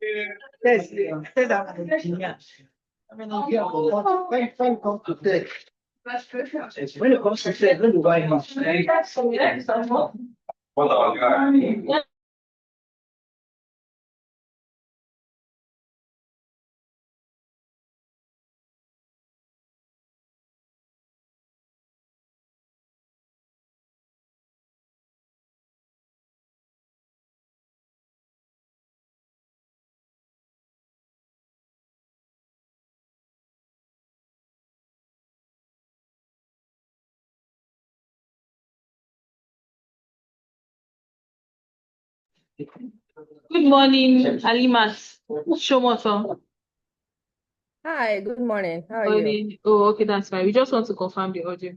Yes, say that. I mean, when it comes to tech, when it comes to tech, look why much. Good morning, Alimat. Shomoto. Hi, good morning. How are you? Morning. Oh, okay, that's fine. We just want to confirm the audio.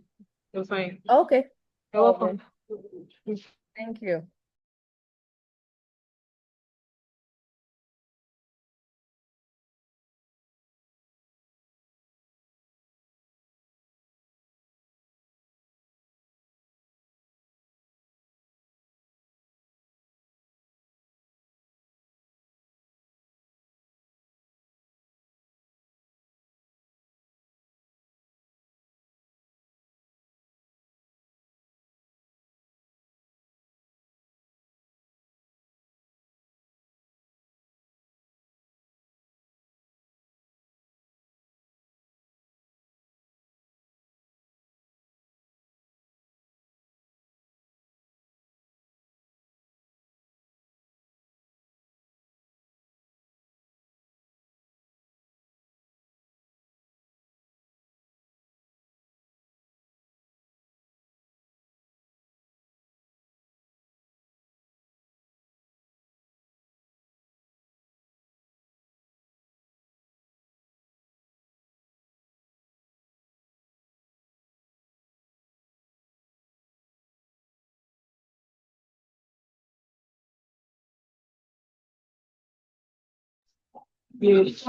You're fine. Okay. You're welcome. Thank you. If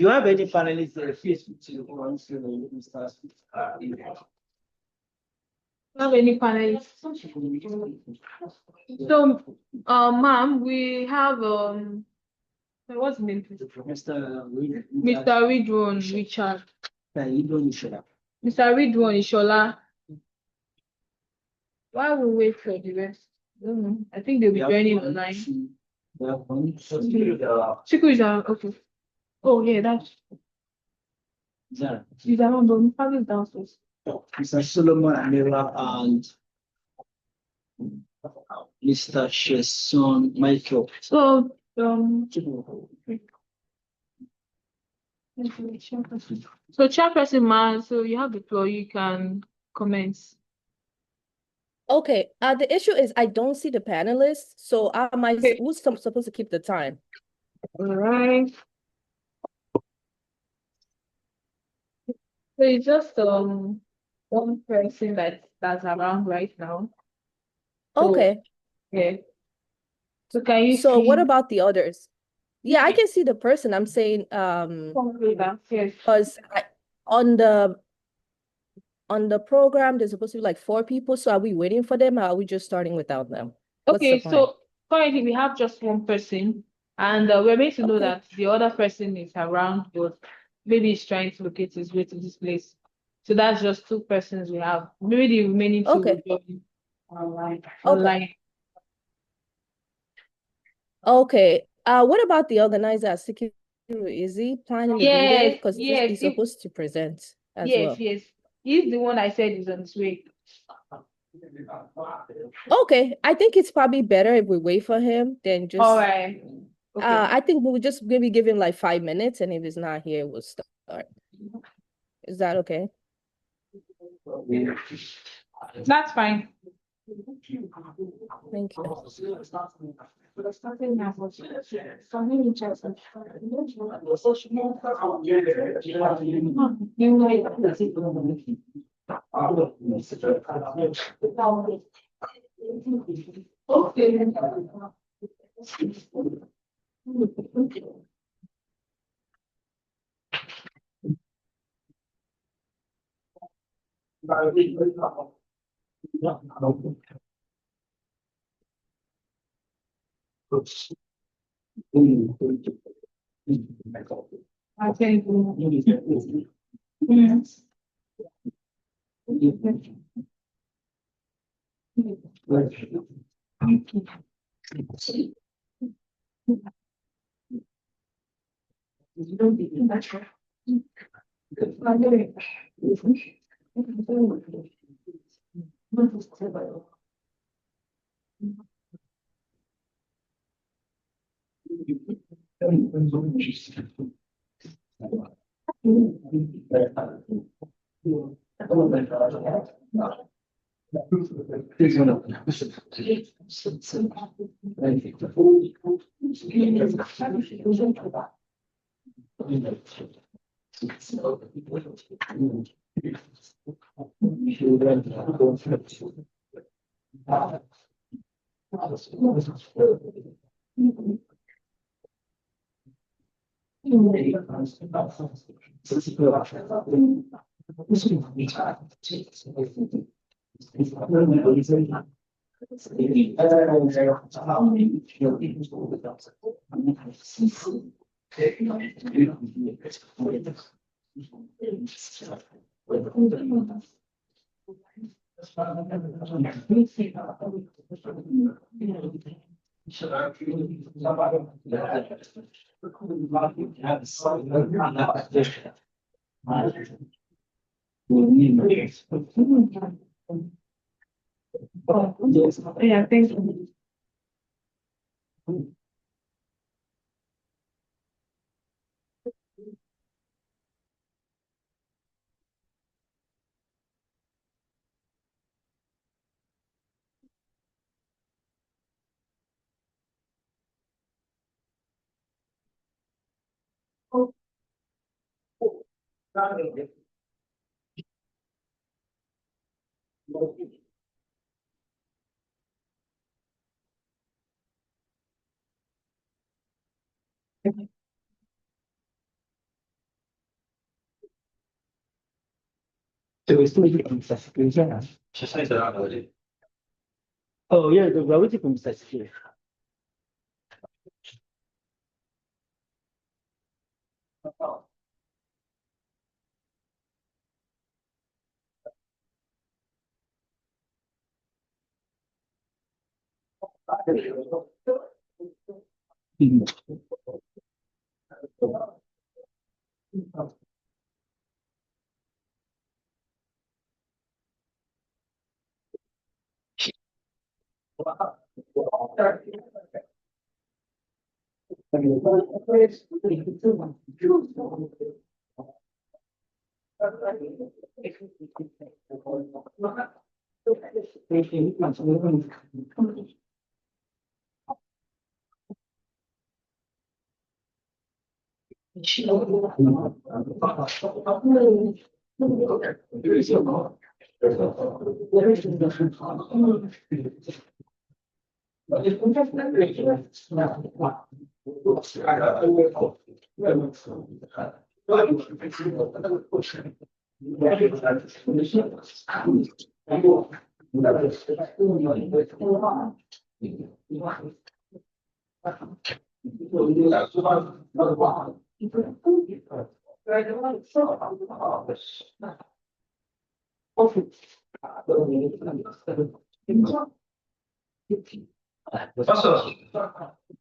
you have any panelists, feel free to once you start. Have any panelists? So, ma'am, we have what's the name? Mr. Ridwan Richard. Mr. Ridwan Ishola. Why we wait for the rest? I don't know. I think they'll be joining online. Chiku is okay. Oh yeah, that's he's around, but Mufasa is downstairs. Mr. Solomon Amira and Mr. Sheson Michael. So so chairperson man, so you have the floor, you can comment. Okay. The issue is I don't see the panelists, so Okay. who's supposed to keep the time? All right. So it's just one person that's around right now. So Okay. yeah. So can you So what see about the others? Yeah, I can see the person. I'm saying yes. because on the program there's supposed to be like 4 people. So are we waiting for them or are we just starting without them? What's the Okay, plan? so currently we have just one person, and we're made to know Okay. that the other person is around, but maybe he's trying to locate his way to this place. So that's just two persons we have. Maybe the remaining two will Okay. join online. Okay. Online. Okay. What about the organizer, Sikiru? Is he planning to be there? Yes, Because yes, he's supposed to present as yes, well. yes. He's the one I said is on his way. Okay, I think it's probably better if we wait for him than All just right. Okay. I think we'll just maybe give him like 5 minutes, and if he's not here, we'll start. Is that okay? That's fine. Thank you. I think. Yeah, thank you. Oh, yeah, the gravity from Saskatchewan.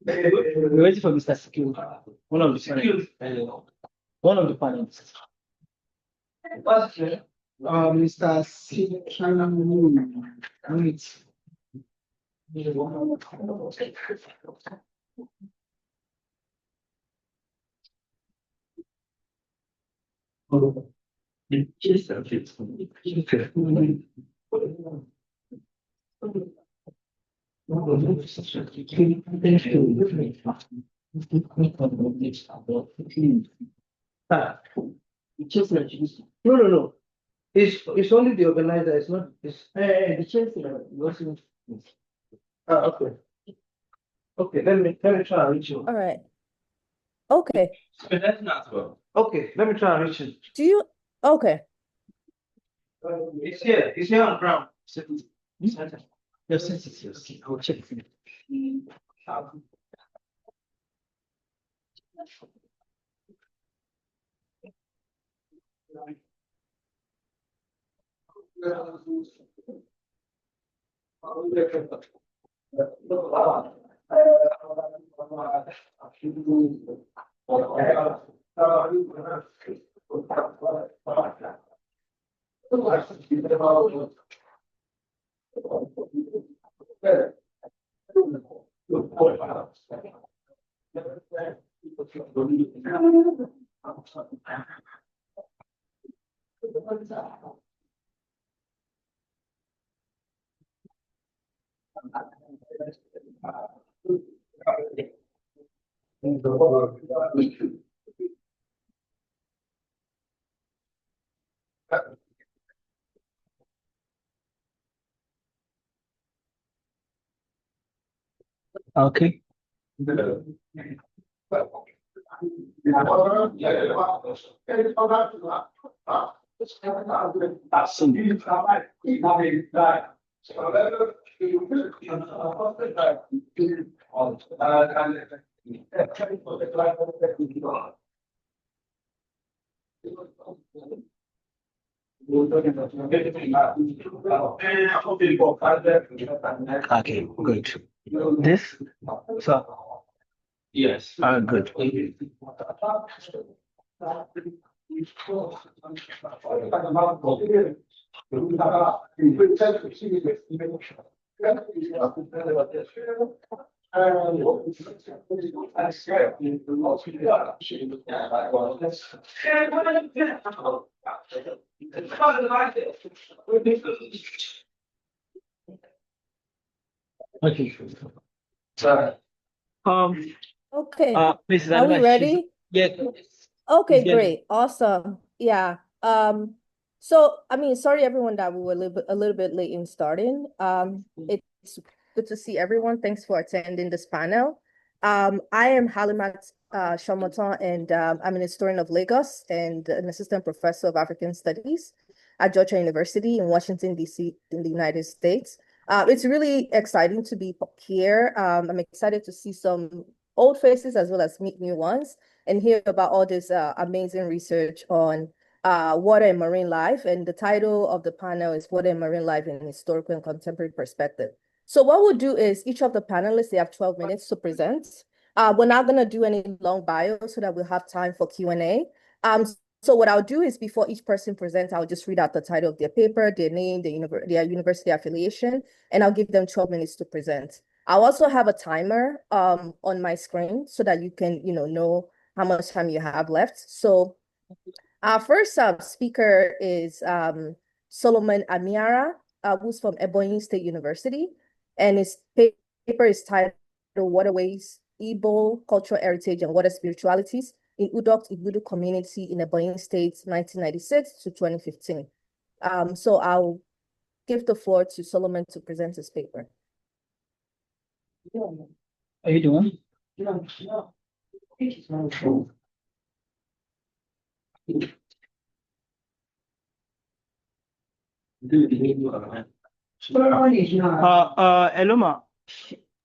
We're waiting for Mr. Secure. One of the one of the panels. Mr. Secure. No, no, no. It's only the organizer. It's not. The chancellor. Okay. Okay. Let me try and reach you. All right. Okay. Okay. Let me try and reach you. Do you? Okay. It's here. It's here on ground. Yes, yes, yes. I'll check. Okay. Okay, good. This? So, yes. Good. Okay. So, Okay, Mrs. are we Alima, ready? yeah, Okay, yeah. great. Awesome. Yeah. So I mean, sorry everyone that we were a little bit late in starting. It's good to see everyone. Thanks for attending this panel. I am Halimat Shomoton, and I'm an historian of Lagos and an assistant professor of African Studies at Georgia University in Washington, D.C. in the United States. It's really exciting to be here. I'm excited to see some old faces as well as meet new ones and hear about all this amazing research on water and marine life. And the title of the panel is Water and Marine Life in Historical and Contemporary Perspective. So what we'll do is each of the panelists, they have 12 minutes to present. We're not going to do any long bios so that we'll have time for Q&A. So what I'll do is before each person presents, I'll just read out the title of their paper, their name, their university affiliation, and I'll give them 12 minutes to present. I'll also have a timer on my screen so that you can, know how much time you have left. So our first speaker is Solomon Amiara, who's from Ebonyi State University, and his paper is titled Waterways, Igbo Cultural Heritage and Water Spiritualities in Udok Igbudu Community in Ebonyi State, 1996 to 2015. So I'll give the floor to Solomon to present his paper. Are you doing? Eloma.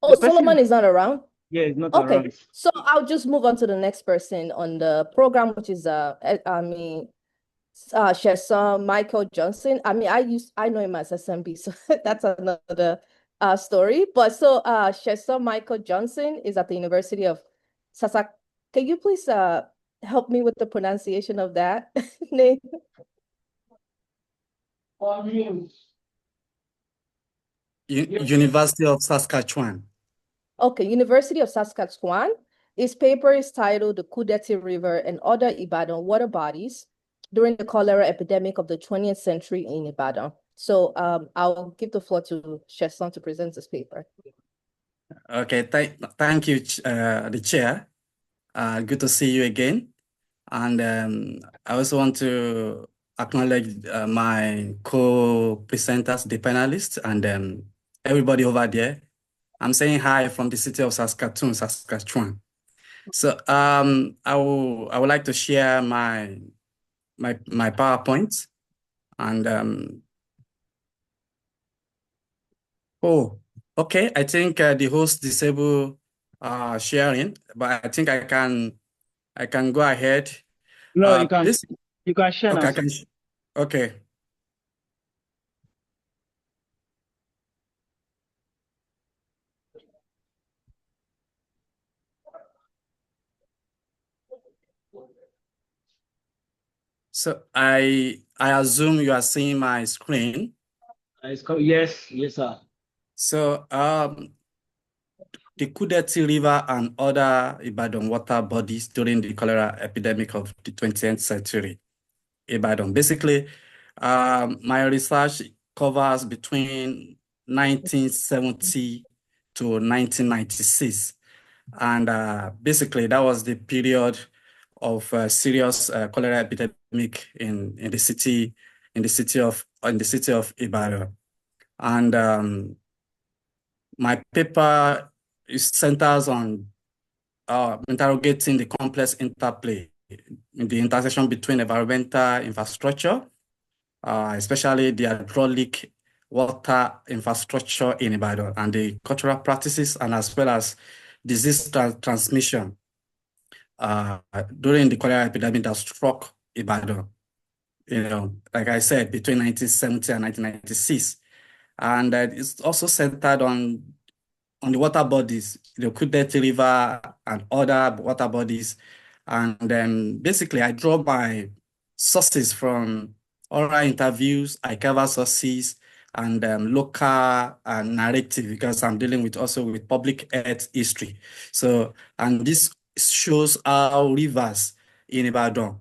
Oh, Solomon is not around? Yeah, it's not Okay, around. so I'll just move on to the next person on the program, which is Sheson Michael Johnson. I mean, I know him as SMB, so that's another story. But so Sheson Michael Johnson is at the University of Sasak. Can you please help me with the pronunciation of that name? University of Saskatchewan. Okay, University of Saskatchewan. His paper is titled The Kudeti River and Other Ibadan Water Bodies During the Cholera Epidemic of the 20th Century in Ibadan. So I'll give the floor to Sheson to present this paper. Okay, thank you, the chair. Good to see you again. And I also want to acknowledge my co-presenters, the panelists, and everybody over there. I'm saying hi from the city of Saskatchewan. So I would like to share my PowerPoint, and oh, okay. I think the host disabled sharing, but I think I can I can go ahead. No, you can share now. Okay, okay. So I assume you are seeing my screen. Yes, yes, sir. So the Kudeti River and other Ibadan water bodies during the cholera epidemic of the 20th century. Ibadan. Basically, my research covers between 1970 to 1996. And basically, that was the period of serious cholera epidemic in the city of Ibadan. And my paper is centers on interrogating the complex interplay in the intersection between environmental infrastructure, especially the hydraulic water infrastructure in Ibadan, and the cultural practices, and as well as disease transmission during the cholera epidemic that struck Ibadan, like I said, between 1970 and 1996. And it's also centered on the water bodies, the Kudeti River and other water bodies. And then basically I draw my sources from oral interviews, archival sources, and local narrative, because I'm dealing with also with public health history. So, and this shows how rivers in Ibadan,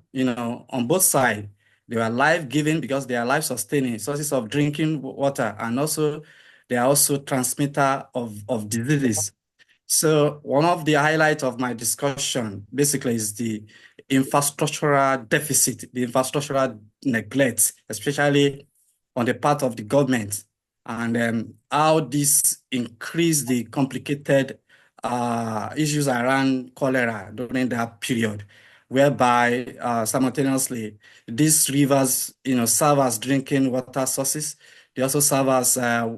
on both sides, they are life-giving because they are life-sustaining sources of drinking water, and also they are also transmitter of diseases. So one of the highlights of my discussion basically is the infrastructural deficit, the infrastructural neglect, especially on the part of the government, and how this increased the complicated issues around cholera during that period, whereby simultaneously these rivers, serve as drinking water sources. They also serve as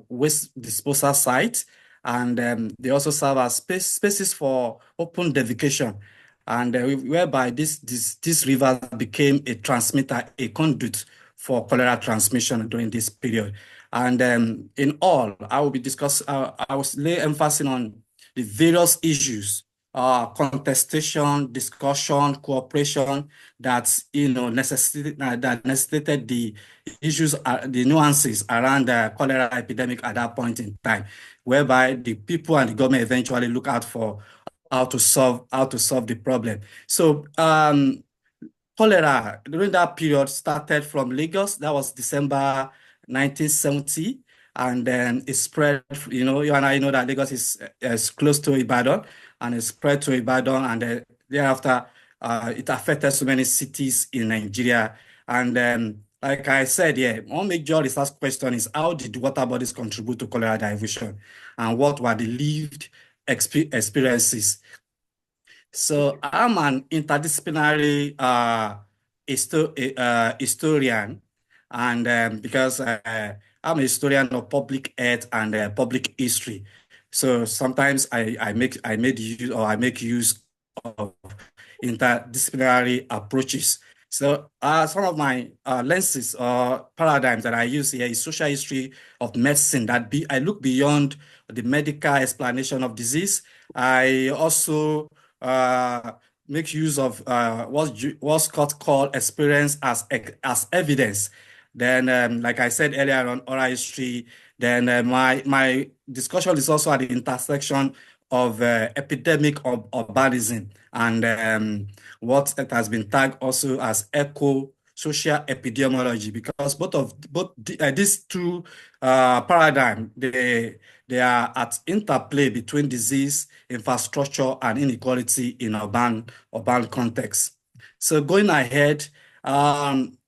waste disposal sites, and they also serve as spaces for open defecation, and whereby this river became a transmitter, a conduit for cholera transmission during this period. And in all, I will be discussing, I will lay emphasis on the various issues, contestation, discussion, cooperation that necessitated the issues, the nuances around the cholera epidemic at that point in time, whereby the people and the government eventually look out for how to solve the problem. So cholera during that period started from Lagos. That was December 1970. And then it spread, you and I know that Lagos is close to Ibadan, and it spread to Ibadan. And thereafter, it affected so many cities in Nigeria. And like I said, one major research question is, how did water bodies contribute to cholera diffusion? And what were the lived experiences? So I'm an interdisciplinary historian, and because I'm a historian of public health and public history, so sometimes I make use of interdisciplinary approaches. So some of my lenses or paradigms that I use here is social history of medicine. I look beyond the medical explanation of disease. I also uh, make use of what's Scott called experience as evidence. Then, like I said earlier on oral history, then my discussion is also at the intersection of epidemic of urbanism and what it has been tagged also as eco-social epidemiology, because these two paradigms, they are at interplay between disease, infrastructure, and inequality in urban context. So going ahead,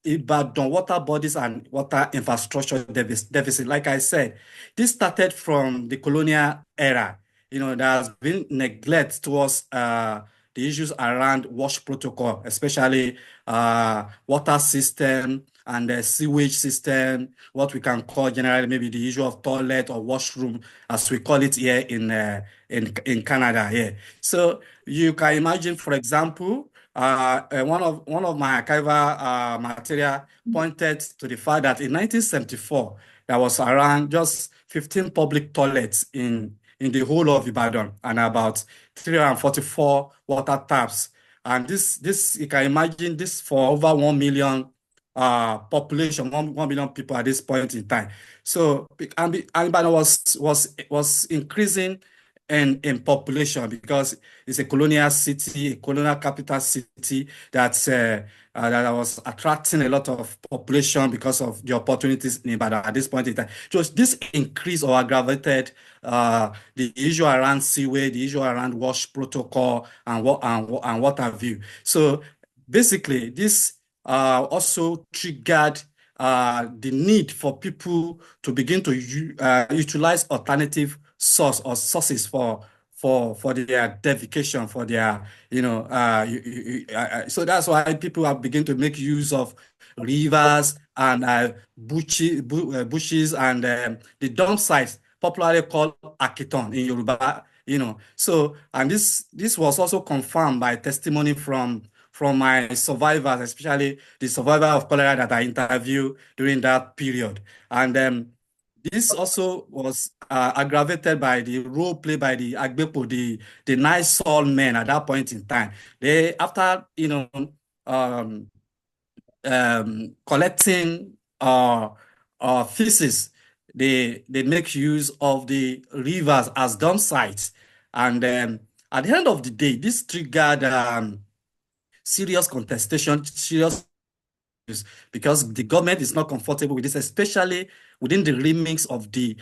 Ibadan water bodies and water infrastructure deficit, like I said, this started from the colonial era. There has been neglect towards the issues around wash protocol, especially water system and the sewage system, what we can call generally maybe the issue of toilet or washroom, as we call it here in Canada. Yeah. So you can imagine, for example, one of my archival material pointed to the fact that in 1974 there was around just 15 public toilets in the whole of Ibadan and about 344 water taps. And this you can imagine this for over 1 million population, 1 million people at this point in time. So and Ibadan was increasing in population because it's a colonial city, a colonial capital city that was attracting a lot of population because of the opportunities in Ibadan at this point in time. Just this increase or aggravated the issue around seaway, the issue around wash protocol, and what have you. So basically, this also triggered the need for people to begin to utilize alternative sources for their defecation, for their, so that's why people have begun to make use of rivers and bushes and the dump sites, popularly called Akiton in Yoruba, So, and this was also confirmed by testimony from my survivors, especially the survivor of cholera that I interviewed during that period. And this also was aggravated by the role played by the Agbepo, the nice soul men at that point in time. They, after, um, collecting feces, they make use of the rivers as dump sites. And at the end of the day, this triggered serious contestation, serious because the government is not comfortable with this, especially within the remix of the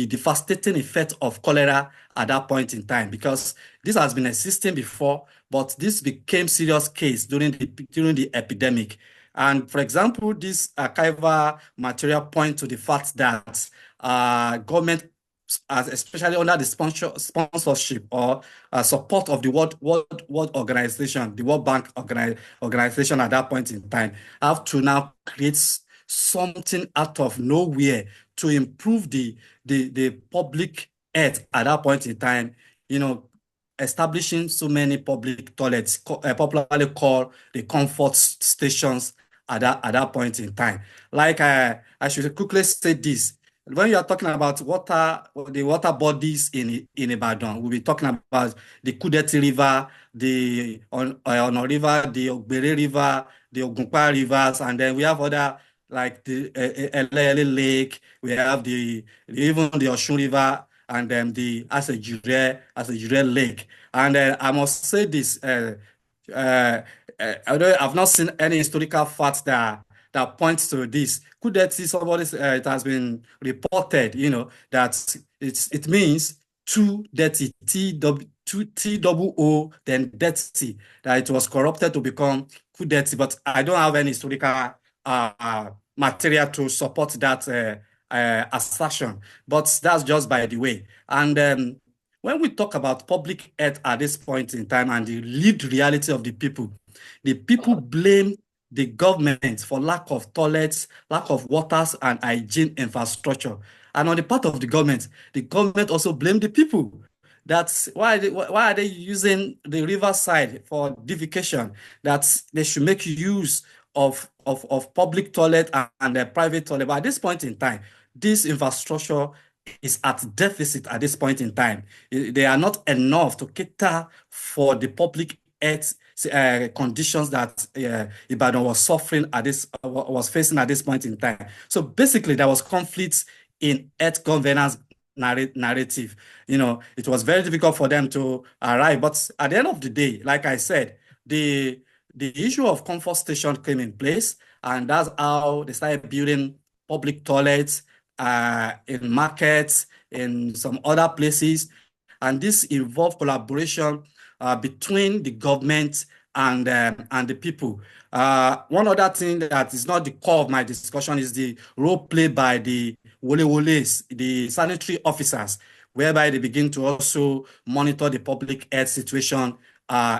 devastating effect of cholera at that point in time, because this has been existing before, but this became serious case during the epidemic. And for example, this archival material point to the fact that government, especially under the sponsorship or support of the World Organization, the World Bank organization at that point in time, have to now create something out of nowhere to improve the public health at that point in time, establishing so many public toilets, popularly called the comfort stations at that point in time. Like I should quickly say this. When you are talking about the water bodies in Ibadan, we'll be talking about the Kudeti River, the Ono River, the Ogbere River, the Ogunpa rivers, and then we have other like the Elele Lake. We have even the Oshun River, and then the Asejire Lake. And I must say this. Although I've not seen any historical facts that points to this. Could that see somebody? It has been reported, that it means too dirty, T-double-O, then dirty, that it was corrupted to become too dirty. But I don't have any historical material to support that assertion. But that's just by the way. And when we talk about public health at this point in time and the lived reality of the people blame the government for lack of toilets, lack of waters and hygiene infrastructure. And on the part of the government also blamed the people. That's why are they using the riverside for defecation? That they should make use of public toilet and private toilet. But at this point in time, this infrastructure is at deficit at this point in time. They are not enough to cater for the public health conditions that Ibadan was suffering was facing at this point in time. So basically, there was conflicts in health governance narrative. It was very difficult for them to arrive. But at the end of the day, like I said, the issue of comfort station came in place, and that's how they started building public toilets in markets, in some other places. And this involved collaboration between the government and the people. One other thing that is not the core of my discussion is the role played by the woles, the sanitary officers, whereby they begin to also monitor the public health situation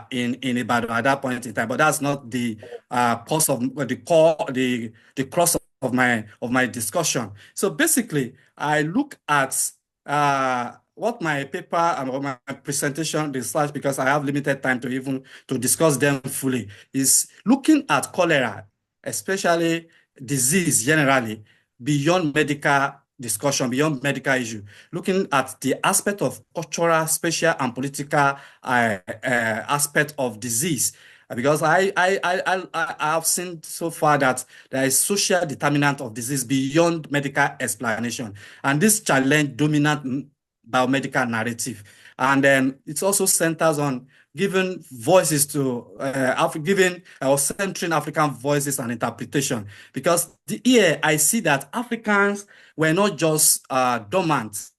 in Ibadan at that point in time. But that's not the cause of the cross of my discussion. So basically, I look at what my paper and what my presentation, the slides, because I have limited time to even to discuss them fully, is looking at cholera, especially disease generally, beyond medical discussion, beyond medical issue, looking at the aspect of cultural, spatial, and political aspect of disease. Because I have seen so far that there is social determinant of disease beyond medical explanation, and this challenge dominant biomedical narrative. And it also centers on giving voices to giving or centering African voices and interpretation. Because here I see that Africans were not just dormant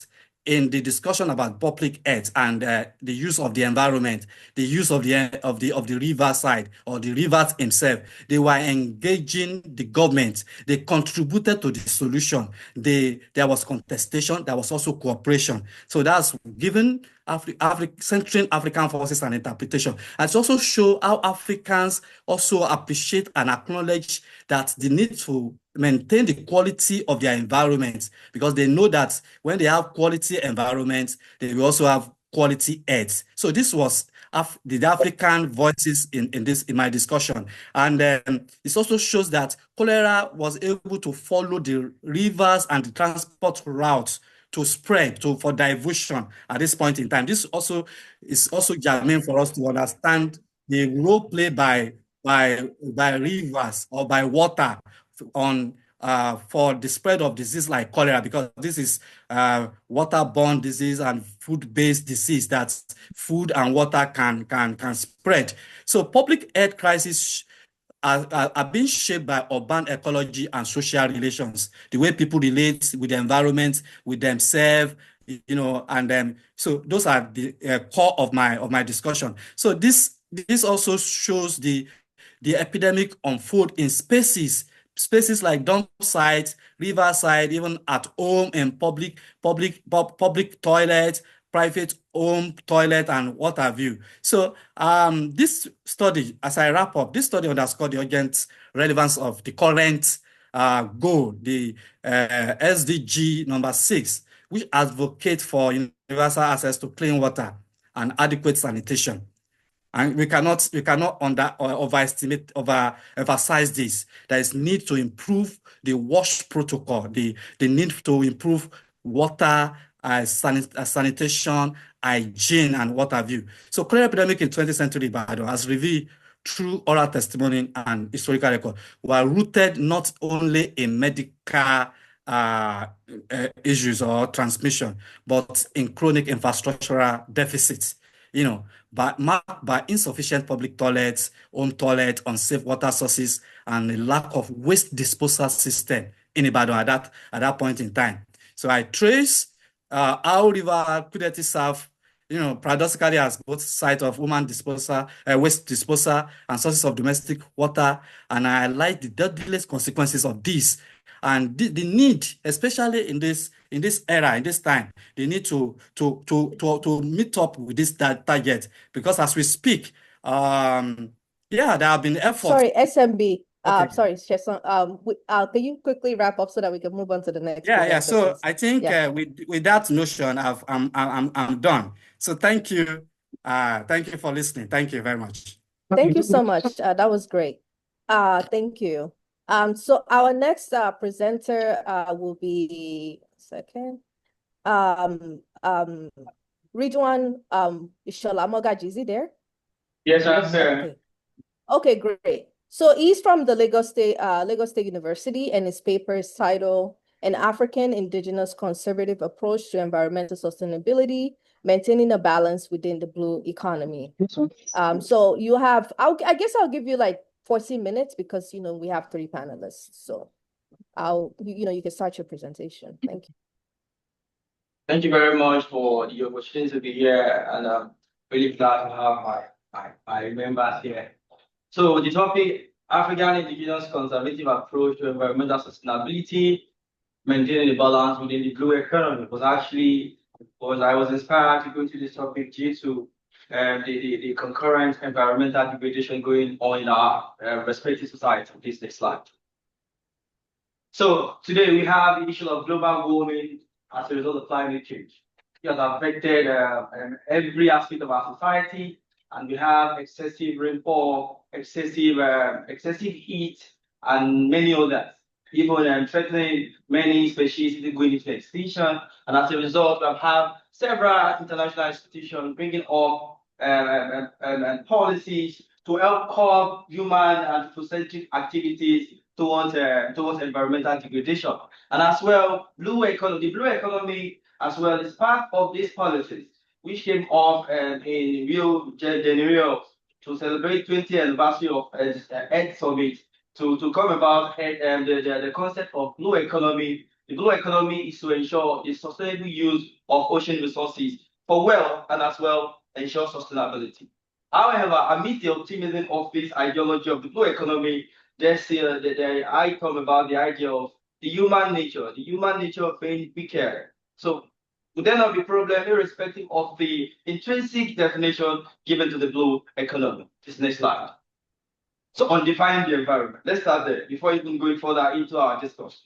in the discussion about public health and the use of the environment, the use of the river side or the rivers himself. They were engaging the government. They contributed to the solution. There was contestation. There was also cooperation. So that's given centering African forces and interpretation. And it also show how Africans also appreciate and acknowledge that the need to maintain the quality of their environment, because they know that when they have quality environment, they will also have quality health. So this was the African voices in my discussion. And it also shows that cholera was able to follow the rivers and the transport routes to spread for diversion at this point in time. This also is also germane for us to understand the role played by rivers or by water on for the spread of disease like cholera, because this is waterborne disease and food-based disease that food and water can spread. So public health crisis are being shaped by urban ecology and social relations, the way people relate with the environment, with themselves, and then so those are the core of my discussion. So this also shows the epidemic unfold in spaces like dump sites, riverside, even at home and public toilets, private home toilet, and what have you. So this study, as I wrap up, this study underscored the urgent relevance of the current goal, the SDG number 6, which advocates for universal access to clean water and adequate sanitation. And we cannot overemphasize this. There is need to improve the wash protocol, the need to improve water, sanitation, hygiene, and what have you. So cholera epidemic in 20th century Ibadan has revealed through oral testimony and historical record were rooted not only in medical issues or transmission, but in chronic infrastructural deficits, but marked by insufficient public toilets, home toilets, unsafe water sources, and a lack of waste disposal system in Ibadan at that point in time. So I trace how River Kudeti serve, paradoxically as both site of human disposal, waste disposal, and sources of domestic water, and I highlight the deadly consequences of this. And the need, especially in this era, in this time, they need to meet up with this target, because as we speak, there have been efforts. Sorry, SMB. Okay. Sorry, Chesson. Can you quickly wrap up so that we can move on to the next? Yeah. So I think with that notion, I'm done. So thank you for listening. Thank you very much. Thank you so much. That was great. Thank you. So our next presenter will be Ridwan Isholamogaji. Is he there? Yes, I'm there. Okay, great. So he's from the Lagos State University, and his paper is titled An African Indigenous Conservative Approach to Environmental Sustainability, Maintaining a Balance Within the Blue Economy. So you have, I guess I'll give you like 14 minutes because, we have 3 panelists. So you can start your presentation. Thank you. Thank you very much for the opportunity to be here, and I'm really glad to have my members here. So the topic, African Indigenous Conservative Approach to Environmental Sustainability, Maintaining the Balance Within the Blue Economy, I was inspired to go into this topic due to the concurrent environmental degradation going on in our respective societies. Please, next slide. So today we have the issue of global warming as a result of climate change. it has affected every aspect of our society, and we have excessive rainfall, excessive heat, and many others. Even threatening many species even going into extinction. And as a result, we have several international institutions bringing up policies to help curb human and anthropocentric activities towards environmental degradation. And as well, the blue economy as well is part of these policies, which came up in Rio de Janeiro to celebrate 20th anniversary of Earth Summit to come about the concept of blue economy. The blue economy is to ensure the sustainable use of ocean resources for wealth and as well ensure sustainability. However, amidst the optimism of this ideology of the blue economy, there's the item about the idea of the human nature of being wicked. So would there not be problem irrespective of the intrinsic definition given to the blue economy? This next slide. So on defining the environment, let's start there before even going further into our discussion.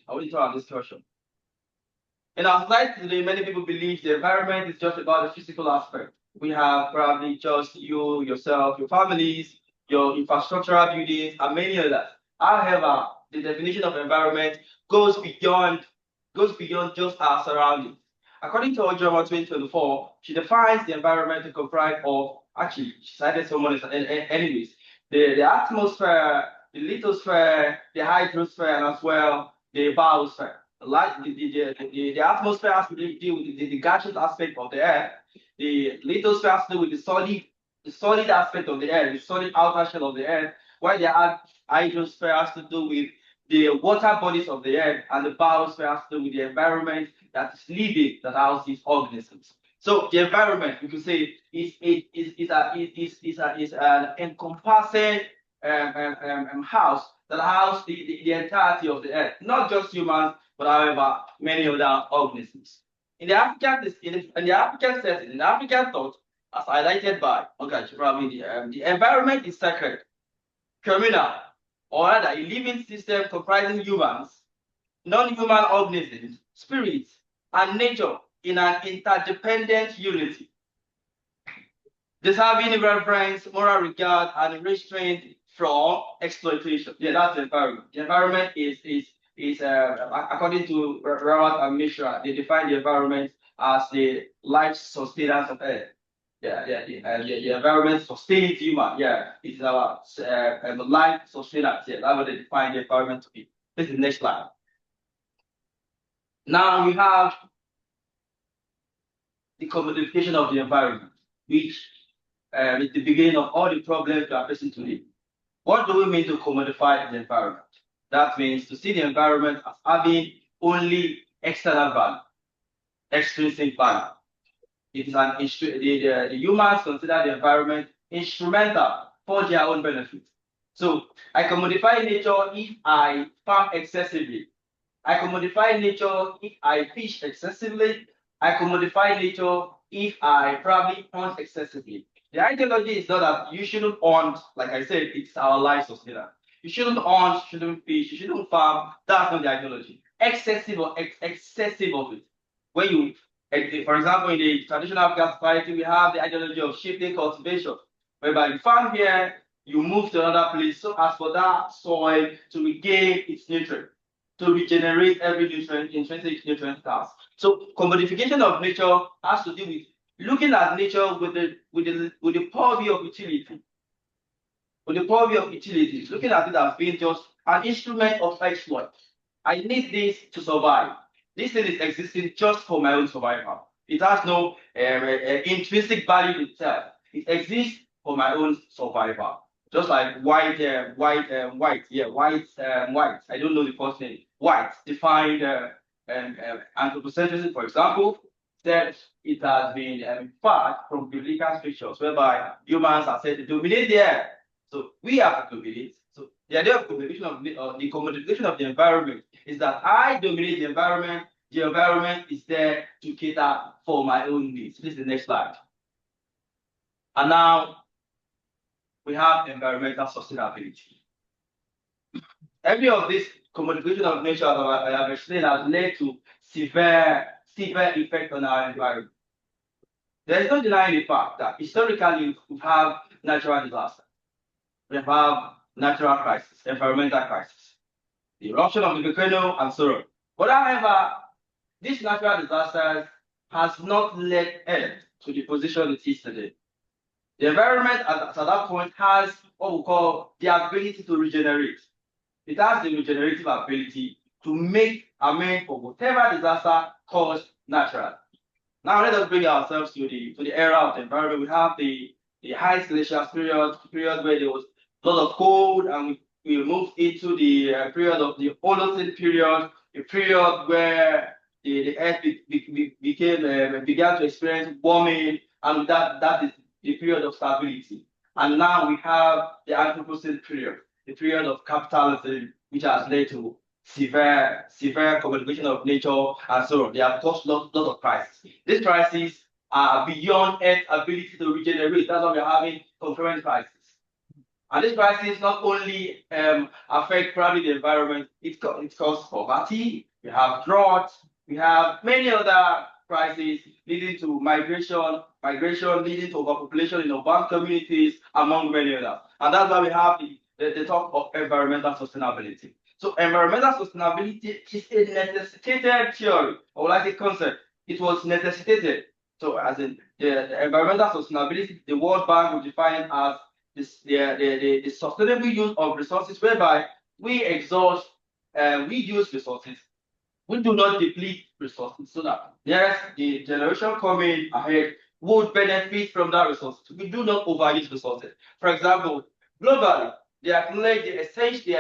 In our society today, many people believe the environment is just about the physical aspect. We have probably just you, yourself, your families, your infrastructural buildings, and many others. However, the definition of environment goes beyond just our surroundings. According to Ojoma 2024, she defines the environment to comprise of, actually, she cited someone anyways, the atmosphere, the lithosphere, the hydrosphere, and as well the biosphere. The atmosphere has to deal with the gaseous aspect of the air. The lithosphere has to do with the solid aspect of the air, the solid outer shell of the air, while the hydrosphere has to do with the water bodies of the earth, and the biosphere has to do with the environment that is living, that houses organisms. So the environment, we could say, is an encompassing house that houses the entirety of the earth, not just humans, but however many other organisms. In the African setting, in the African thought, as highlighted by the environment is sacred, communal, or rather a living system comprising humans, non-human organisms, spirits, and nature in an interdependent unity. Deserving reverence, moral regard, and restraint from exploitation. Yeah, that's the environment. The environment is according to Rawat and Mishra, they define the environment as the life sustenance of Earth. The environment sustains human. Yeah, it's our life sustenance. Yeah, that's what they define the environment to be. This is the next slide. Now we have the commodification of the environment, which is the beginning of all the problems we are facing today. What do we mean to commodify the environment? That means to see the environment as having only external value, extrinsic value. It is the humans consider the environment instrumental for their own benefit. So I commodify nature if I farm excessively. I commodify nature if I fish excessively. I commodify nature if I probably hunt excessively. The ideology is not that you shouldn't hunt, like I said, it's our life sustainer. You shouldn't hunt, you shouldn't fish, you shouldn't farm. That's not the ideology. Excessive of it. When you, for example, in the traditional African society, we have the ideology of shifting cultivation, whereby you farm here, you move to another place, so as for that soil to regain its nutrient, to regenerate every nutrient, intrinsic nutrient task. So commodification of nature has to do with looking at nature with the purview of utility. With the purview of utility, looking at it as being just an instrument of exploit. I need this to survive. This thing is existing just for my own survival. It has no intrinsic value in itself. It exists for my own survival. Just like white. I don't know the first name. White defined anthropocentrism, for example, that it has been inferred from biblical scriptures, whereby humans are said to dominate the earth. So we have to dominate. So the idea of commodification of the commodification of the environment is that I dominate the environment. The environment is there to cater for my own needs. This is the next slide. And now we have environmental sustainability. Every of this commodification of nature I have explained has led to severe effect on our environment. There is no denying the fact that historically we have natural disasters. We have natural crisis, environmental crisis, the eruption of the volcano, and so on. But however, these natural disasters has not led Earth to the position it is today. The environment at that point has what we call the ability to regenerate. It has the regenerative ability to make amends for whatever disaster caused naturally. Now let us bring ourselves to the era of the environment. We have the ice glacial period where there was a lot of cold, and we moved into the period of the Holocene period, a period where the Earth began to experience warming, and that is the period of stability. And now we have the Anthropocene period, the period of capitalism, which has led to severe commodification of nature and so on. They have caused lots of crises. These crises are beyond Earth's ability to regenerate. That's why we're having concurrent crises. And these crises not only affect probably the environment, it causes poverty, we have drought, we have many other crises leading to migration leading to overpopulation in urban communities, among many others. And that's why we have the talk of environmental sustainability. So environmental sustainability is a necessitated theory, or like a concept. It was necessitated. So as in the environmental sustainability, the World Bank will define as the sustainable use of resources whereby we exhaust, we use resources. We do not deplete resources so that the generation coming ahead would benefit from that resources. We do not overuse resources. For example, globally, they acknowledge the essentiality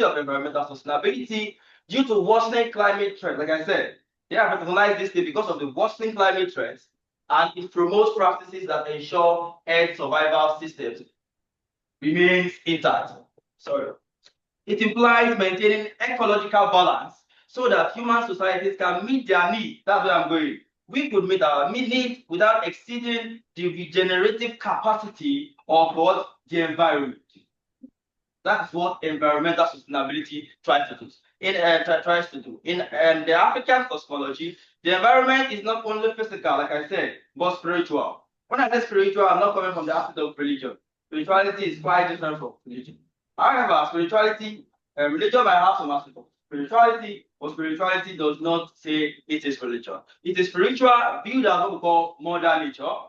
of environmental sustainability due to worsening climate trends. Like I said, they have recognized this thing because of the worsening climate trends, and it promotes practices that ensure Earth survival systems remains intact. Sorry. It implies maintaining ecological balance so that human societies can meet their needs. That's where I'm going. We could meet our needs without exceeding the regenerative capacity of what the environment. That's what environmental sustainability tries to do. In the African cosmology, the environment is not only physical, like I said, but spiritual. When I say spiritual, I'm not coming from the aspect of religion. Spirituality is quite different from religion. However, spirituality, religion might have some aspect of spirituality, but spirituality does not say it is religion. It is spiritual, viewed as what we call mother nature,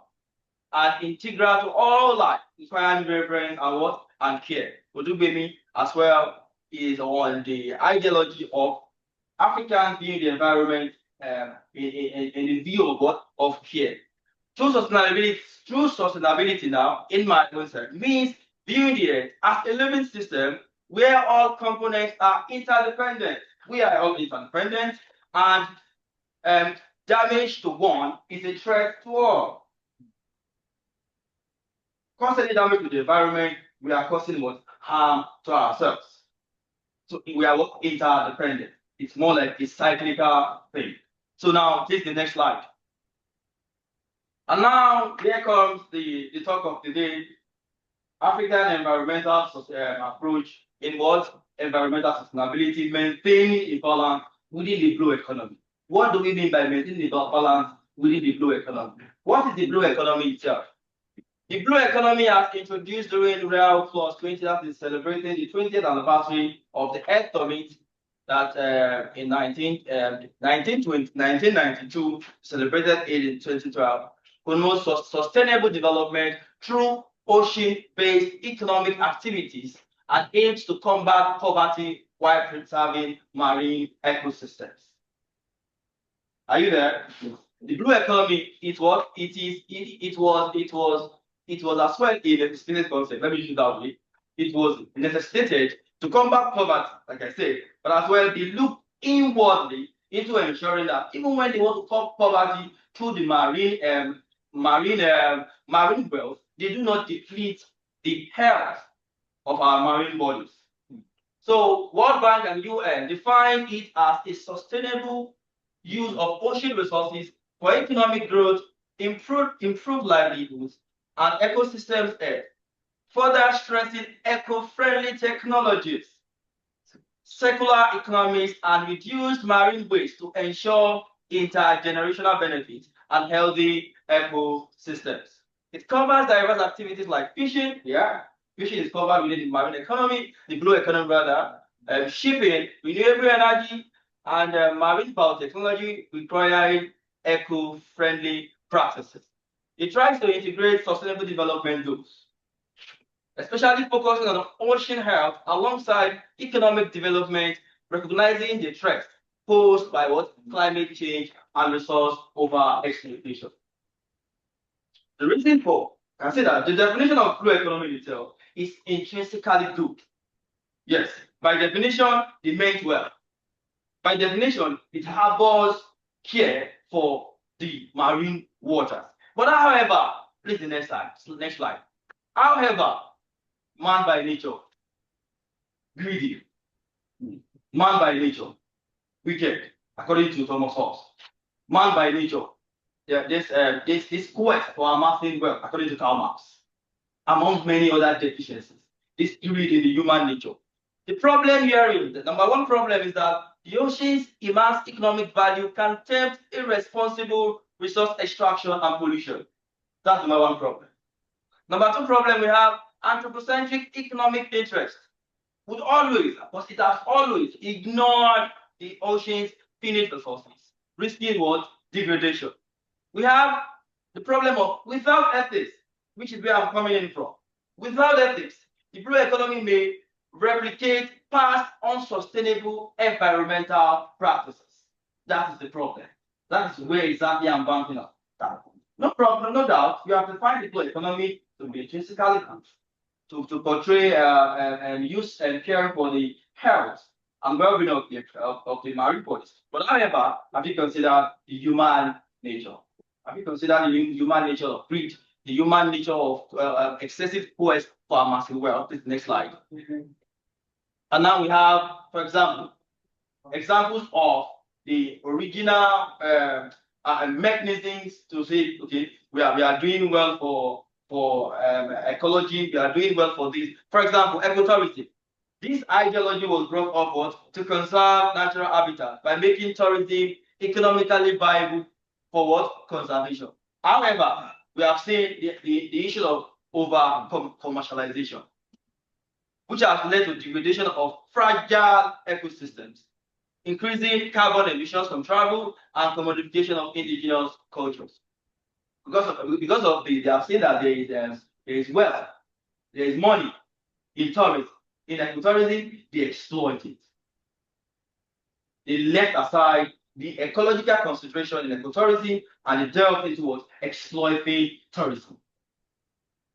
and integral to all life, inspiring reverence and what and care. Odubemi as well is on the ideology of Africans viewing the environment in the view of what of care. True sustainability now, in my concept, means viewing the earth as a living system where all components are interdependent. We are all interdependent, and damage to one is a threat to all. Constantly damage to the environment, we are causing what harm to ourselves. So we are interdependent. It's more like a cyclical thing. So now take the next slide. And now here comes the talk of the day. African environmental approach in what? Environmental sustainability, maintaining a balance within the blue economy. What do we mean by maintaining the balance within the blue economy? What is the blue economy itself? The blue economy has introduced during Real Plus 20, that is celebrating the 20th anniversary of the Earth Summit that in 1992 celebrated it in 2012, promotes sustainable development through ocean-based economic activities and aims to combat poverty while preserving marine ecosystems. Are you there? The blue economy is what it is. It was as well in a business concept. Let me use it that way. It was necessitated to combat poverty, like I said, but as well they look inwardly into ensuring that even when they want to combat poverty through the marine wealth, they do not deplete the health of our marine bodies. So World Bank and UN define it as a sustainable use of ocean resources for economic growth, improve livelihoods, and ecosystems health, further stressing eco-friendly technologies, circular economies, and reduced marine waste to ensure intergenerational benefits and healthy ecosystems. It covers diverse activities like fishing. Yeah, fishing is covered within the marine economy, the blue economy rather, shipping, renewable energy, and marine biotechnology requiring eco-friendly practices. It tries to integrate sustainable development goals, especially focusing on ocean health alongside economic development, recognizing the threats posed by what climate change and resource over exploitation. The reason for, consider the definition of blue economy itself is intrinsically good. Yes, by definition, it means well. By definition, it harbors care for the marine waters. But however, please the next slide. However, man by nature, greedy. Man by nature, wicked, according to Thomas Hobbes. Man by nature, this quest for amassing wealth, according to Karl Marx, among many other deficiencies. This greed in the human nature. The problem here is, the number one problem is that the ocean's immense economic value can tempt irresponsible resource extraction and pollution. That's number one problem. Number two problem, we have anthropocentric economic interest. Would always, because it has always ignored the ocean's finite resources, risking what? Degradation. We have the problem of without ethics, which is where I'm coming in from. Without ethics, the blue economy may replicate past unsustainable environmental practices. That is the problem. That is where exactly I'm banking on. No problem, no doubt. You have to find the blue economy to be intrinsically good, to portray and use and care for the health and well-being of the marine bodies. But however, have you considered the human nature? Have you considered the human nature of greed, the human nature of excessive quest for massive wealth? This next slide. And now we have, for example, examples of the original mechanisms to say, okay, we are doing well for ecology, we are doing well for this. For example, ecotourism. This ideology was brought upward to conserve natural habitat by making tourism economically viable for what? Conservation. However, we have seen the issue of over commercialization, which has led to degradation of fragile ecosystems, increasing carbon emissions from travel and commodification of indigenous cultures. Because of this, they have seen that there is wealth, there is money in tourism. In ecotourism, they exploit it. They left aside the ecological concentration in ecotourism and they delved into what? Exploiting tourism.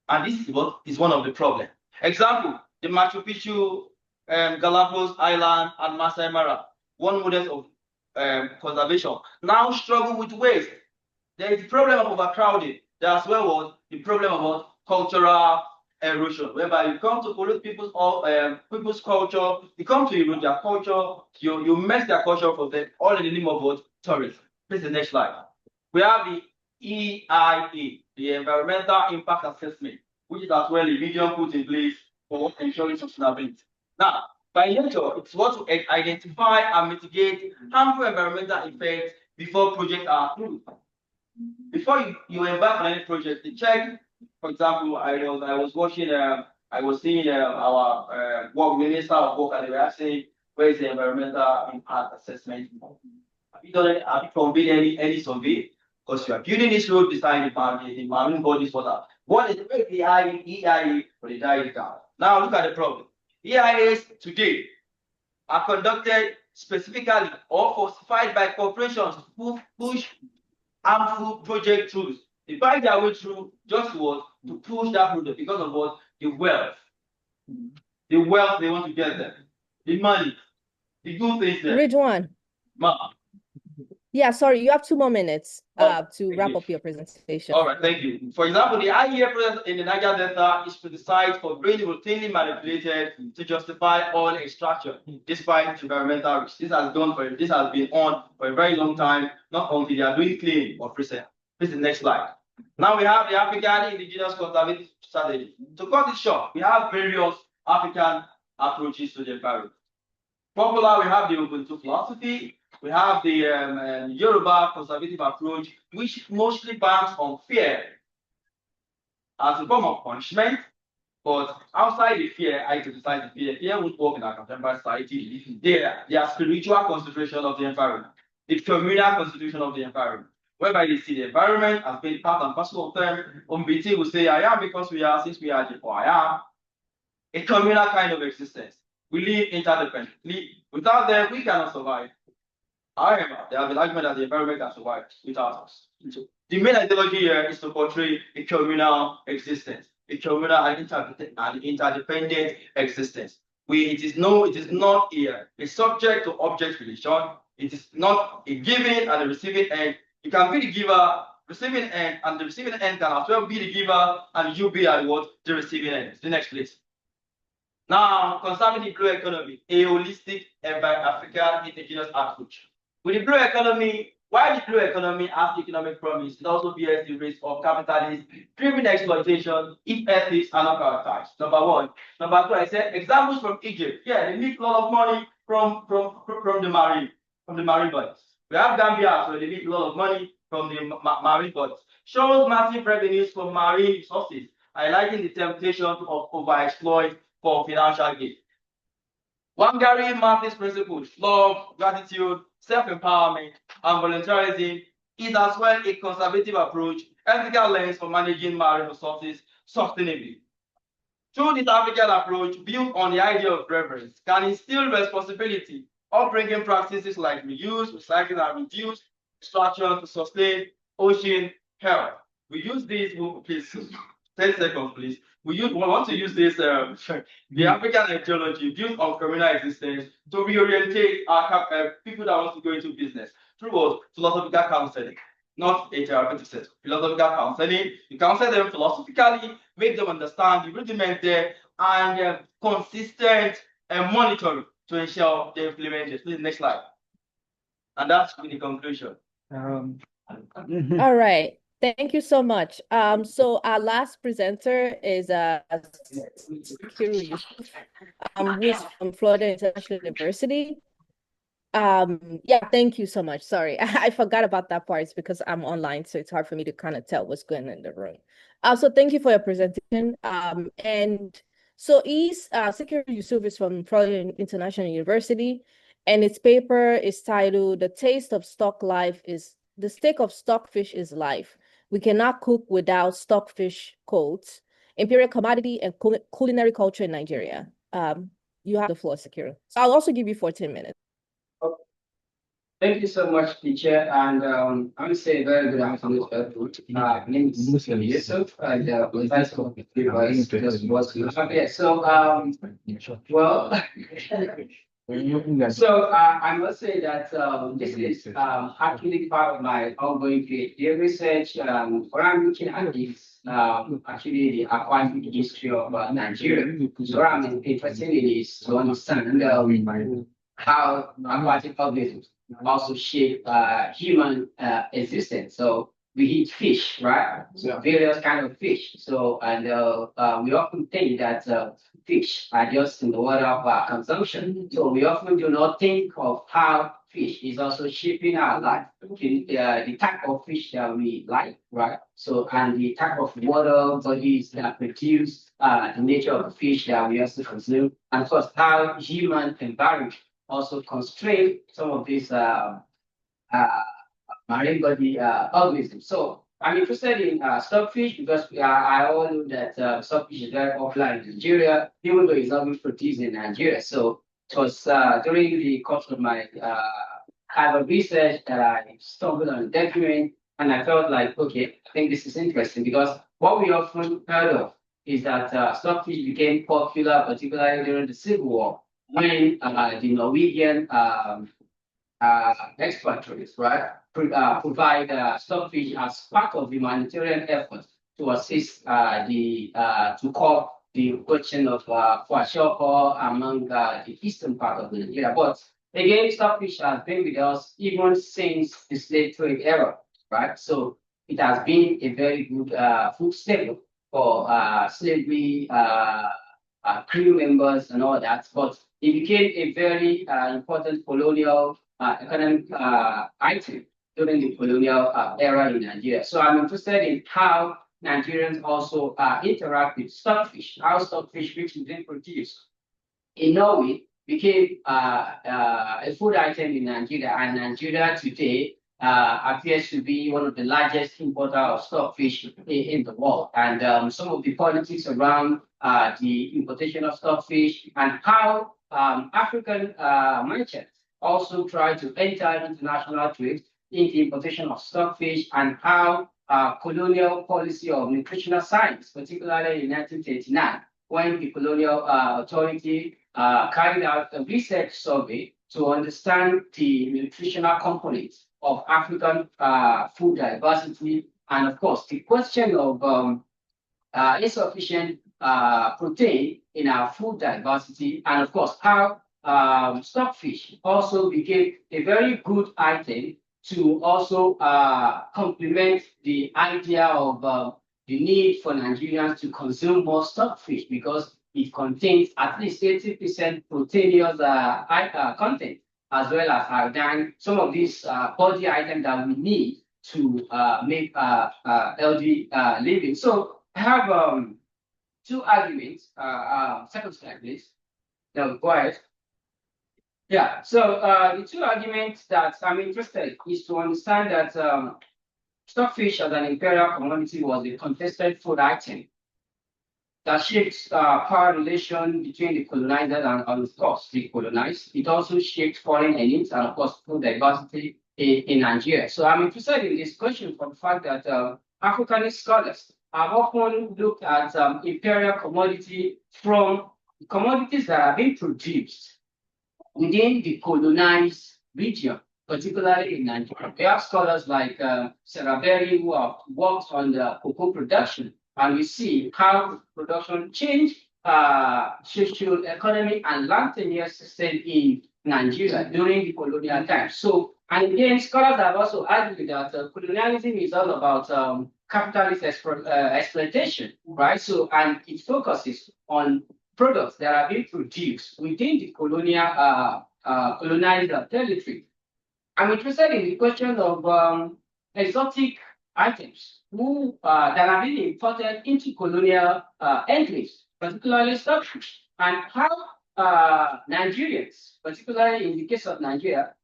And this is one of the problems. Example, the Machu Picchu, Galapagos Island, and Masai Mara, one model of conservation, now struggle with waste. There is the problem of overcrowding. There as well was the problem about cultural erosion, whereby you come to pollute people's culture, you come to erode their culture, you mess their culture for them, all in the name of what? Tourism. Please the next slide. We have the EIA, the Environmental Impact Assessment, which is as well a medium put in place for ensuring sustainability. Now, by nature, it's what to identify and mitigate harmful environmental effects before projects are approved. Before you embark on any project, the check. For example, I was watching, I was seeing our work minister of work, and they were asking, where is the environmental impact assessment? Have you completed any survey? Because you are building this road beside the marine bodies water. What is the EIA for the diet down? Now look at the problem. EIAs today are conducted specifically or falsified by corporations who push harmful project through. They buy their way through just to push that project because of what? The wealth. The wealth they want to get there. The money. The good things there. Ridwan. Yeah, sorry, you have 2 more minutes to wrap up your presentation. All right, thank you. For example, the IEA project in the Niger Delta is criticized for being routinely manipulated to justify oil extraction, despite environmental risks. This has been on for a very long time, not until they are doing clean or present. This is the next slide. Now we have the African Indigenous Conservation Strategy. To cut it short, we have various African approaches to the environment. Popular, we have the Ubuntu philosophy, We have the Yoruba conservative approach, which mostly banks on fear as a form of punishment. But outside the fear, I criticize the fear. Fear won't work in our contemporary society. They are spiritual consideration of the environment, the communal constitution of the environment, whereby they see the environment as being part and parcel of them. BT will say, I am because we are, since we are the I am. A communal kind of existence. We live interdependently. Without them, we cannot survive. However, there have been argument that the environment can survive without us. The main ideology here is to portray a communal existence, a communal and interdependent existence. It is not a subject to object relation. It is not a giving and a receiving end. You can be the giver, receiving end, and the receiving end can as well be the giver, and you be at what the receiving end. The next place. Now, concerning the blue economy, a holistic and by African indigenous approach. With the blue economy, while the blue economy has economic promise, it also bears the risk of capitalist-driven exploitation if ethics are not prioritized. Number one. Number two, I said examples from Egypt. Yeah, they make a lot of money from the marine bodies. We have Gambia, so they make a lot of money from the marine bodies. Shows massive revenues from marine resources, highlighting the temptation of overexploit for financial gain. Wangari Maathei's principles, love, gratitude, self-empowerment, and voluntarism is as well a conservative approach, ethical lens for managing marine resources sustainably. Through this African approach, built on the idea of reverence, can instill responsibility, upbringing practices like reuse, recycling, and reduce extraction to sustain ocean health. We use these, please, 10 seconds, please. We want to use this, the African ideology built on communal existence to reorientate our people that want to go into business through philosophical counseling, not a therapeutic set. Philosophical counseling, you counsel them philosophically, make them understand the rudiment there, and consistent monitoring to ensure they implement it. Please, next slide. And that's the conclusion. All right. Thank you so much. So our last presenter is Sikiru Yusuf, who's from Florida International University. Yeah, thank you so much. Sorry, I forgot about that part. It's because I'm online, so it's hard for me to kind of tell what's going on in the room. So thank you for your presentation. And so Sikiru Yusuf is from Florida International University, and its paper is titled "The Taste of Stock Life is the Stake of Stockfish is Life. We cannot cook without stockfish coats, imperial commodity and culinary culture in Nigeria." You have the floor, Sikiru. So I'll also give you 14 minutes. Thank you so much, teacher. And I want to say a very good afternoon to everyone. My name is Sikiru Yusuf, and nice to meet you guys. Okay, so well, so I must say that this is actually part of my ongoing PhD research. What I'm looking at is actually the aquatic history of Nigeria. So what I'm interested in is to understand how aquatic organisms also shape human existence. So we eat fish, right? So various kind of fish. So and we often think that fish are just in the order of consumption. So we often do not think of how fish is also shaping our life. The type of fish that we like, right? So and the type of water bodies that produce the nature of the fish that we also consume, and of course how human environment also constrain some of these marine body organisms. So I'm interested in stockfish because I all know that stockfish is very popular in Nigeria, even though it's not being produced in Nigeria. So it was during the course of my kind of research that I stumbled on a document, and I felt like, okay, I think this is interesting because what we often heard of is that stockfish became popular, particularly during the Civil War, when the Norwegian expatriates, right, provide stockfish as part of the humanitarian effort to assist to curb the question of kwashiorkor among the eastern part of Nigeria. But again, stockfish has been with us even since the slave trade era, right? So it has been a very good food staple for slavery crew members and all that. But it became a very important colonial economic item during the colonial era in Nigeria. So I'm interested in how Nigerians also interact with stockfish, how stockfish, which is being produced in Norway, became a food item in Nigeria, and Nigeria today appears to be one of the largest importer of stockfish in the world. And some of the politics around the importation of stockfish and how African merchants also try to enter international trade in the importation of stockfish, and how colonial policy of nutritional science, particularly in 1939, when the colonial authority carried out a research survey to understand the nutritional components of African food diversity, and of course the question of insufficient protein in our food diversity, and of course how stockfish also became a very good item to also complement the idea of the need for Nigerians to consume more stockfish, because it contains at least 80% proteinous content, as well as iodine, some of these body items that we need to make healthy living. So I have two arguments. Second slide, please. No, go ahead. Yeah, so the two arguments that I'm interested in is to understand that stockfish as an imperial commodity was a contested food item that shaped power relation between the colonizers and, of course, the colonized. It also shaped foreign earnings and, of course, food diversity in Nigeria. So I'm interested in this question from the fact that Africanist scholars have often looked at imperial commodity from commodities that are being produced within the colonized region, particularly in Nigeria. We have scholars like Sarah Berry who have worked on the cocoa production, and we see how production changed social, economic, and land tenure system in Nigeria during the colonial times. So, and again, scholars have also argued that colonialism is all about capitalist exploitation, right? So, and it focuses on products that are being produced within the colonial colonized territory. I'm interested in the question of exotic items that are being imported into colonial enclaves, particularly stockfish, and how Nigerians, particularly in the case of Nigeria,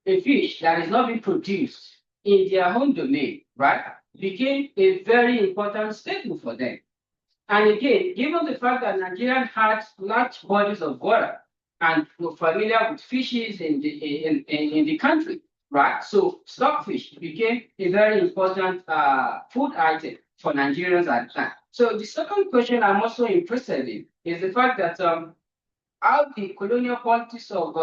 a fish that is not being produced in their home domain, right, became a very important staple for them. And again, given the fact that Nigeria had large bodies of water and were familiar with fishes in the country, right? So stockfish became a very important food item for Nigerians at the time. So the second question I'm also interested in is the fact that how the colonial politics of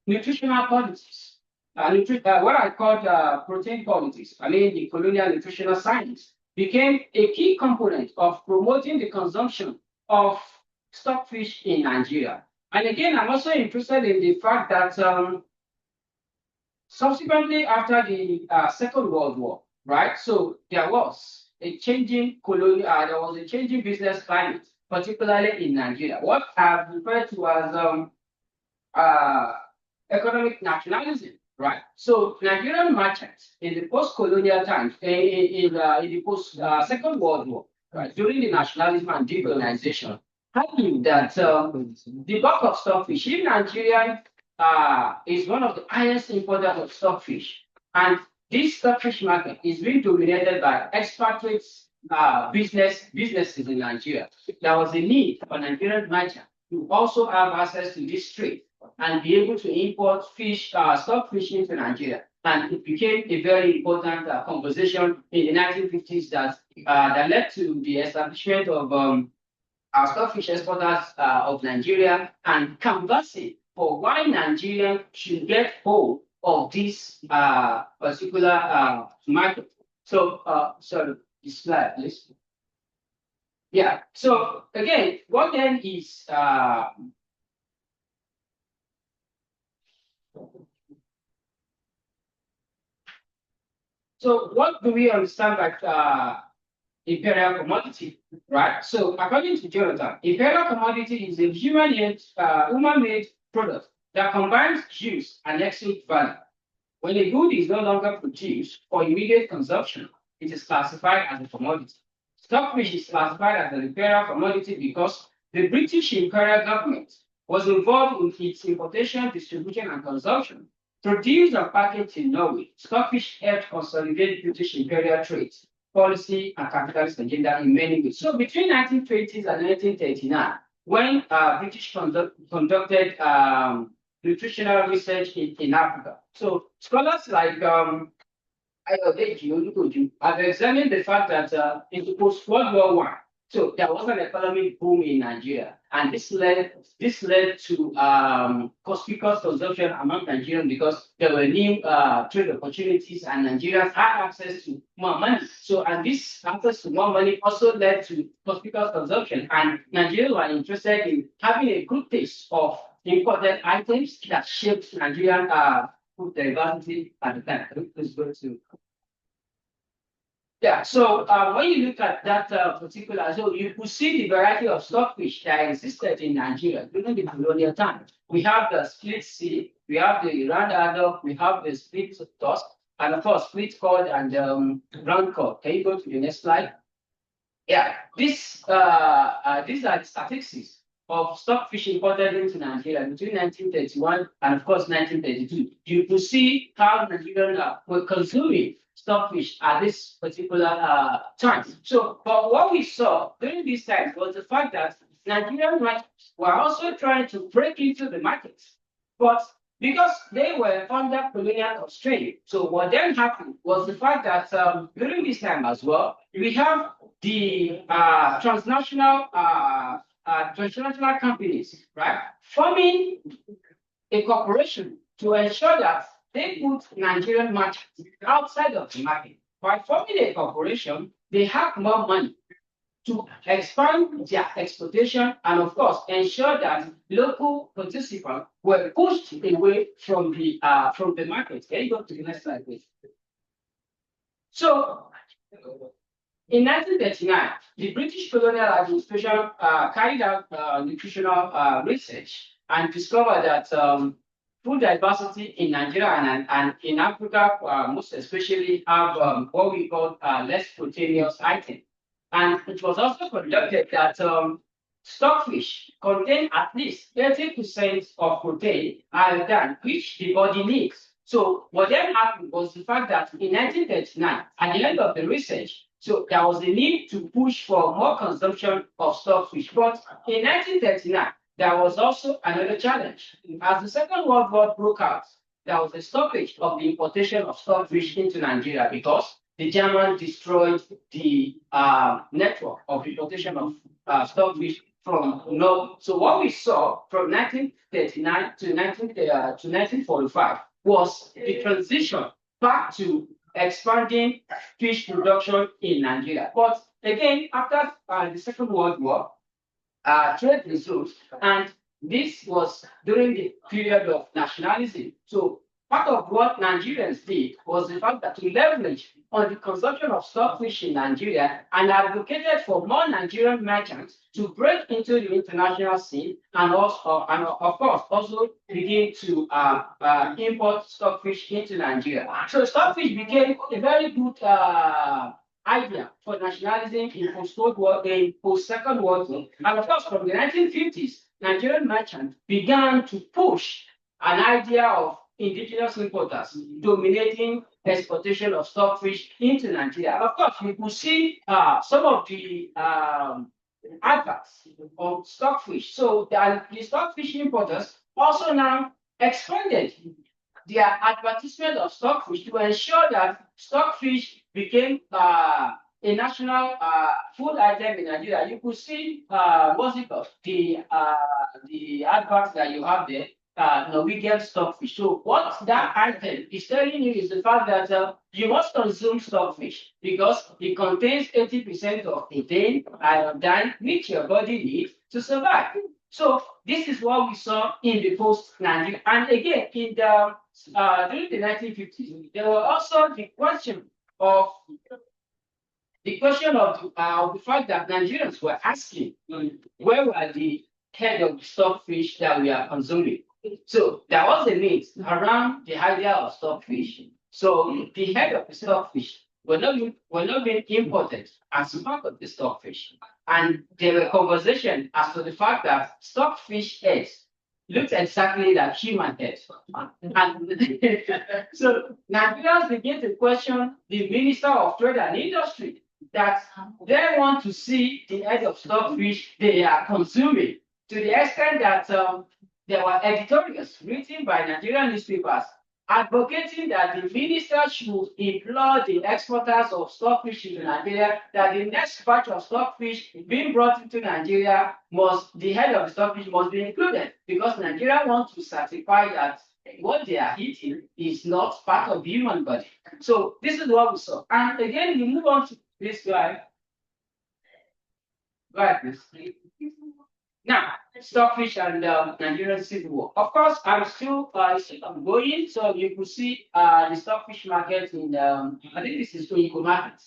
nutritional politics, what I call protein politics, I mean the colonial nutritional science, became a key component of promoting the consumption of stockfish in Nigeria. And again, I'm also interested in the fact that subsequently after the Second World War, right? So there was a changing there was a changing business climate, particularly in Nigeria. What I've referred to as economic nationalism, right? So Nigerian merchants in the post-colonial times, in the post-Second World War, right, during the nationalism and decolonization, argued that the bulk of stockfish in Nigeria is one of the highest importers of stockfish, and this stockfish market is being dominated by expatriates businesses in Nigeria. There was a need for Nigerian merchants to also have access to this trade and be able to import fish, stockfish into Nigeria. And it became a very important conversation in the 1950s that led to the establishment of our stockfish exporters of Nigeria, and canvassing for why Nigeria should get hold of this particular market. So, sorry, this slide, please. Yeah, so again, what then is so what do we understand by imperial commodity, right? So according to Jonathan, imperial commodity is a human-made product that combines use and exchange value. When a good is no longer produced for immediate consumption, it is classified as a commodity. Stockfish is classified as an imperial commodity because the British imperial government was involved in its importation, distribution, and consumption. Produced and packaged in Norway, stockfish helped consolidate British imperial trade, policy, and capitalist agenda in many ways. So between 1920s and 1939, when British conducted nutritional research in Africa. So scholars like I've examined the fact that in the post-World War I, so there was an economic boom in Nigeria, and this led to conspicuous consumption among Nigerians because there were new trade opportunities, and Nigerians had access to more money. So, and this access to more money also led to conspicuous consumption, and Nigerians were interested in having a good taste of imported items that shaped Nigerian food diversity at the time. Let's go to. Yeah, so when you look at that particular, so you could see the variety of stockfish that existed in Nigeria during the colonial time. We have the split sea, we have the round adult, we have the split tusk, and of course split cod and round cod. Can you go to the next slide? Yeah, these are the statistics of stockfish imported into Nigeria between 1931 and of course 1932. You could see how Nigerians were consuming stockfish at this particular time. So, but what we saw during this time was the fact that Nigerian merchants were also trying to break into the market, but because they were under colonial constraint. So what then happened was the fact that during this time as well, we have the transnational companies, right, forming a corporation to ensure that they put Nigerian merchants outside of the market. By forming a corporation, they have more money to expand their exportation and, of course, ensure that local participants were pushed away from the market. Can you go to the next slide, please? So, in 1939, the British colonial administration carried out nutritional research and discovered that food diversity in Nigeria and in Africa, most especially, have what we call less proteinous items. And it was also conducted that stockfish contain at least 30% of protein than which the body needs. So what then happened was the fact that in 1939, at the end of the research, so there was a need to push for more consumption of stockfish. But in 1939, there was also another challenge. As the Second World War broke out, there was a stoppage of the importation of stockfish into Nigeria because the Germans destroyed the network of importation of stockfish from North. So what we saw from 1939 to 1945 was the transition back to expanding fish production in Nigeria. But again, after the Second World War, trade resumed, and this was during the period of nationalism. So part of what Nigerians did was the fact that to leverage on the consumption of stockfish in Nigeria and advocated for more Nigerian merchants to break into the international scene and also, and of course, also begin to import stockfish into Nigeria. So stockfish became a very good idea for nationalism in post-Second World War. And of course, from the 1950s, Nigerian merchants began to push an idea of indigenous importers dominating exportation of stockfish into Nigeria. And of course, we could see some of the adverts of stockfish. So the stockfish importers also now expanded their advertisement of stockfish to ensure that stockfish became a national food item in Nigeria. You could see what's it called? The adverts that you have there. Norwegian stockfish. So what that item is telling you is the fact that you must consume stockfish because it contains 80% of protein, iodine, which your body needs to survive. So this is what we saw in the post-Nigeria. And again, in the during the 1950s, there was also the question of the fact that Nigerians were asking where were the head of stockfish that we are consuming. So there was a myth around the idea of stockfish. So the head of the stockfish were not being imported as part of the stockfish. And there were conversations as to the fact that stockfish heads looked exactly like human heads. And so Nigerians begin to question the Minister of Trade and Industry that they want to see the head of stockfish they are consuming to the extent that there were editorials written by Nigerian newspapers advocating that the minister should implore the exporters of stockfish in Nigeria that the next batch of stockfish being brought into Nigeria the head of the stockfish must be included because Nigeria wants to certify that what they are eating is not part of the human body. So this is what we saw. And again, we move on to this guy. Right, please. Now, stockfish and Nigerian civil war. Of course, I'm still going, so you could see the stockfish market in I think this is Toyiko market.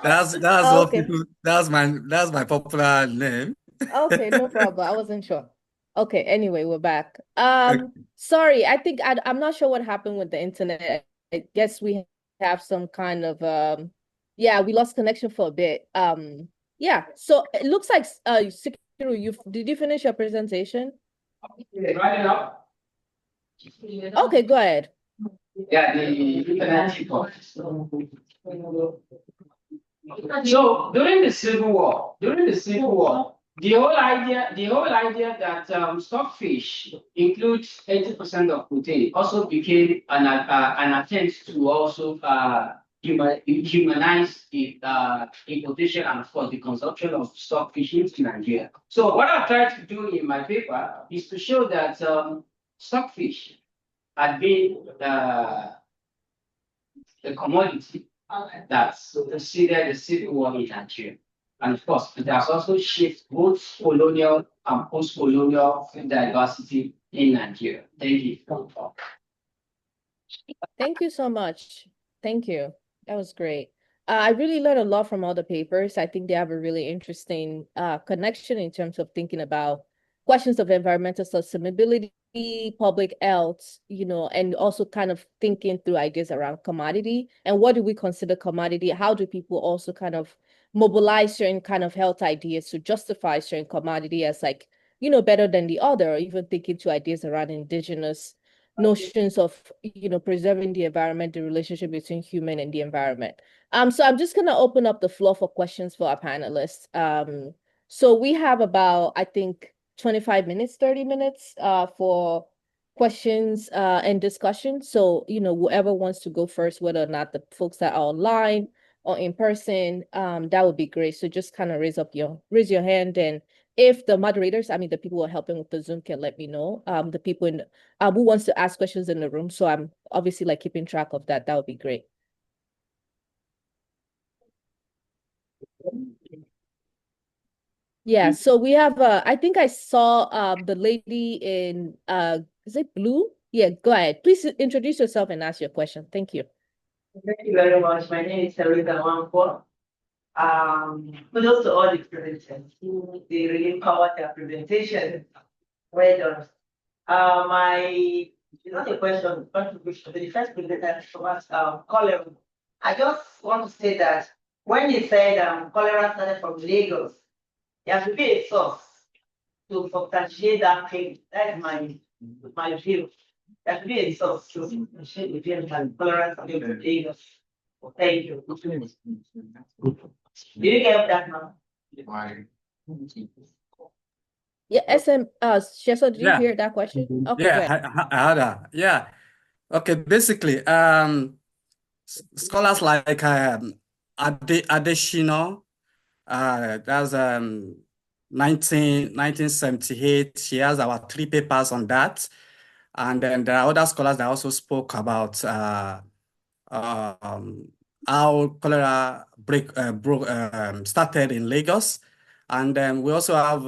That's Oh, what okay. people. That's my popular name. Okay, no problem. I wasn't sure. Okay, anyway, we're back. Okay. Sorry, I think I'm not sure what happened with the internet. I guess we have some kind of yeah, we lost connection for a bit. Yeah, so it looks like Sikiru, did you finish your presentation? Right now. Okay, go ahead. Yeah, the internet report. So during the Civil War, the whole idea that stockfish includes 80% of protein also became an attempt to also humanize the importation and for the consumption of stockfish into Nigeria. So what I tried to do in my paper is to show that stockfish had been the commodity that's preceded the Civil War in Nigeria. And of course, it has also shaped both colonial and post-colonial diversity in Nigeria. Thank you. Thank you so much. Thank you. That was great. I really learned a lot from all the papers. I think they have a really interesting connection in terms of thinking about questions of environmental sustainability, public health, and also kind of thinking through ideas around commodity and what do we consider commodity? How do people also kind of mobilize certain kind of health ideas to justify certain commodity as like, better than the other, or even thinking to ideas around indigenous notions of preserving the environment, the relationship between human and the environment. So I'm just gonna open up the floor for questions for our panelists. So we have about, I think, 25 minutes, 30 minutes for questions and discussion. So whoever wants to go first, whether or not the folks that are online or in person, that would be great. So just kind of raise your hand, and if the moderators, I mean the people who are helping with the Zoom, can let me know. The people in who wants to ask questions in the room. So I'm obviously like keeping track of that. That would be great. Yeah, so we have I think I saw the lady in is it blue? Yeah, go ahead. Please introduce yourself and ask your question. Thank you. Thank you very much. My name is Sarita Wangpo. Kudos to all the presenters. They really covered their presentation. Well done. It's not a question, contribution, but the first presenter was cholera. I just want to say that when they said cholera started from Lagos, there should be a source to substantiate that claim. That's my view. There should be a source to substantiate the claim that cholera started from Lagos. Thank you. Do you get that now? Yeah, Sheso, did you Yeah. hear that question? Okay, Yeah, go ahead. I heard that. Yeah. Okay, basically, scholars like Adeshino, that's 1978. She has about 3 papers on that. And then there are other scholars that also spoke about how cholera started in Lagos. And then we also have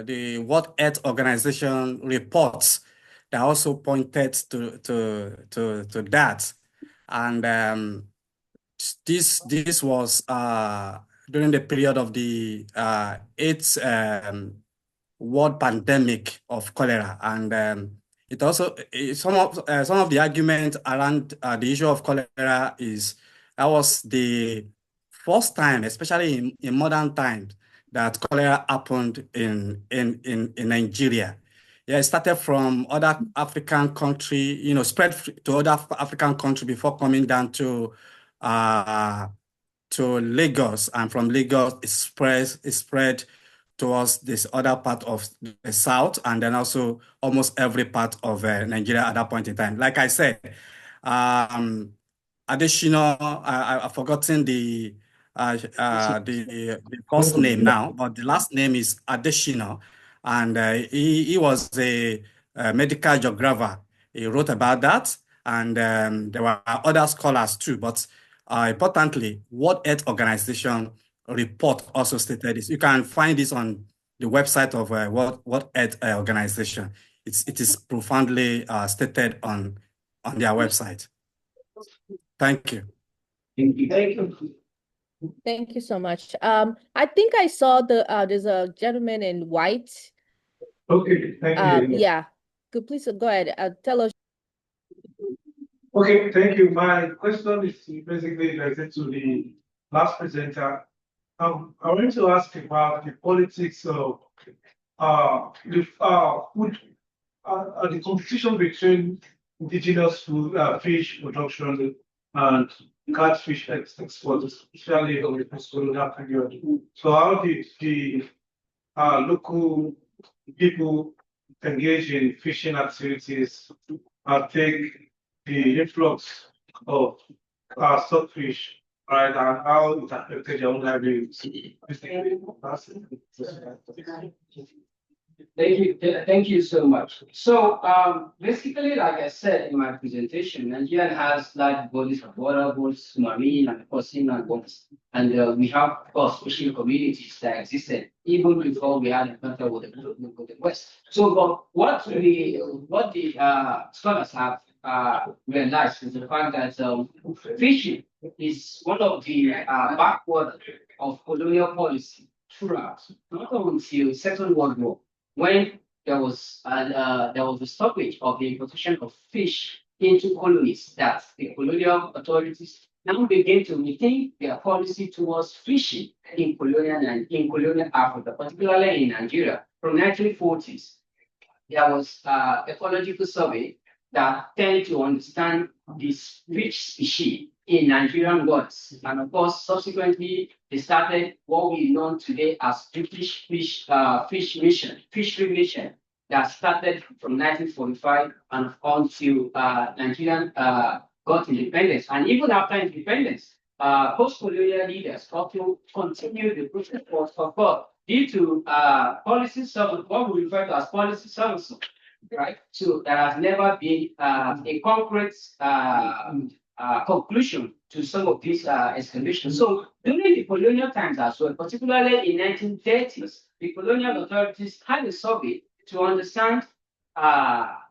the World Health Organization reports that also pointed to that. And this was during the period of the AIDS world pandemic of cholera, and it also some of the argument around the issue of cholera is that was the first time, especially in modern times, that cholera happened in Nigeria. Yeah, it started from other African country, spread to other African country before coming down to Lagos, and from Lagos it spread towards this other part of the south, and then also almost every part of Nigeria at that point in time. Like I said, additional, I've forgotten the first name now, but the last name is additional, and he was a medical geographer. He wrote about that, and there were other scholars too. But importantly, World Health Organization report also stated this. You can find this on the website of World Health Organization. It is profoundly stated on their website. Thank you. Thank you. Thank you so much. I think I saw there's a gentleman in white. Okay, thank you. Yeah. Could please go ahead. Tell us. Okay, thank you. My question is basically related to the last presenter. I want to ask about the politics of the competition between indigenous food, fish production and catfish export, especially over the post-colonial period. So how did the local people engage in fishing activities and take the influx of stockfish, right, and how it affected their own livelihoods? Thank you so much. So basically, like I said in my presentation, Nigeria has large bodies of water, both marine and inland waters. And we have, of course, fishing communities that existed even before we had a contact with the West. So but what the scholars have realized is the fact that fishing is one of the backward of colonial policy throughout, not until Second World War, when there was a stoppage of the importation of fish into colonies, that the colonial authorities now began to rethink their policy towards fishing in colonial Africa, particularly in Nigeria, from 1940s. There was ecological survey that tended to understand this fish species in Nigerian waters. And of course, subsequently, they started what we know today as British fishery mission that started from 1945 and until Nigerian got independence. And even after independence, post-colonial leaders also continued the process of God due to policy service, what we refer to as policy services, right? So there has never been a concrete conclusion to some of these excavations. So during the colonial times as well, particularly in 1930s, the colonial authorities had a survey to understand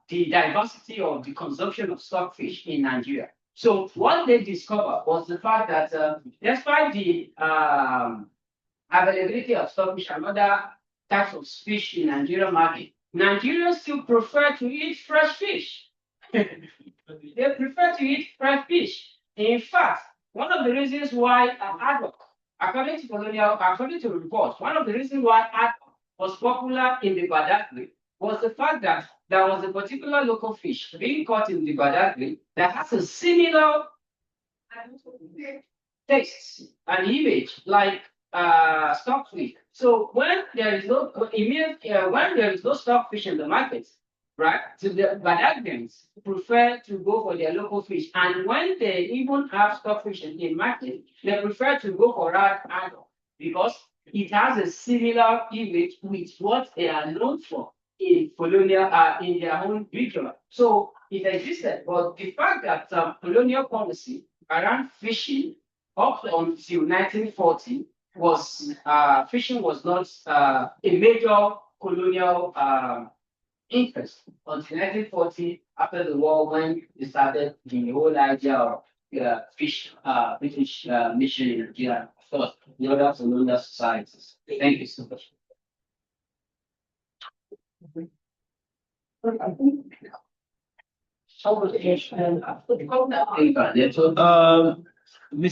the diversity of the consumption of stockfish in Nigeria. So what they discovered was the fact that despite the availability of stockfish and other types of fish in Nigerian market, Nigerians still prefer to eat fresh fish. They prefer to eat fresh fish. In fact, one of the reasons why according to reports, one of the reasons why adult was popular in the Badagry was the fact that there was a particular local fish being caught in the Badagry that has a similar taste and image like stockfish. So when there is no stockfish in the market, right? So the Badagrians prefer to go for their local fish, and when they even have stockfish in the market, they prefer to go for adult because it has a similar image with what they are known for in colonial in their own region. So it existed, but the fact that colonial policy around fishing up until 1940 was fishing was not a major colonial interest until 1940 after the war, when they started the whole idea of fish British mission in Nigeria, of course, the other colonial societies. Thank you so much. Miss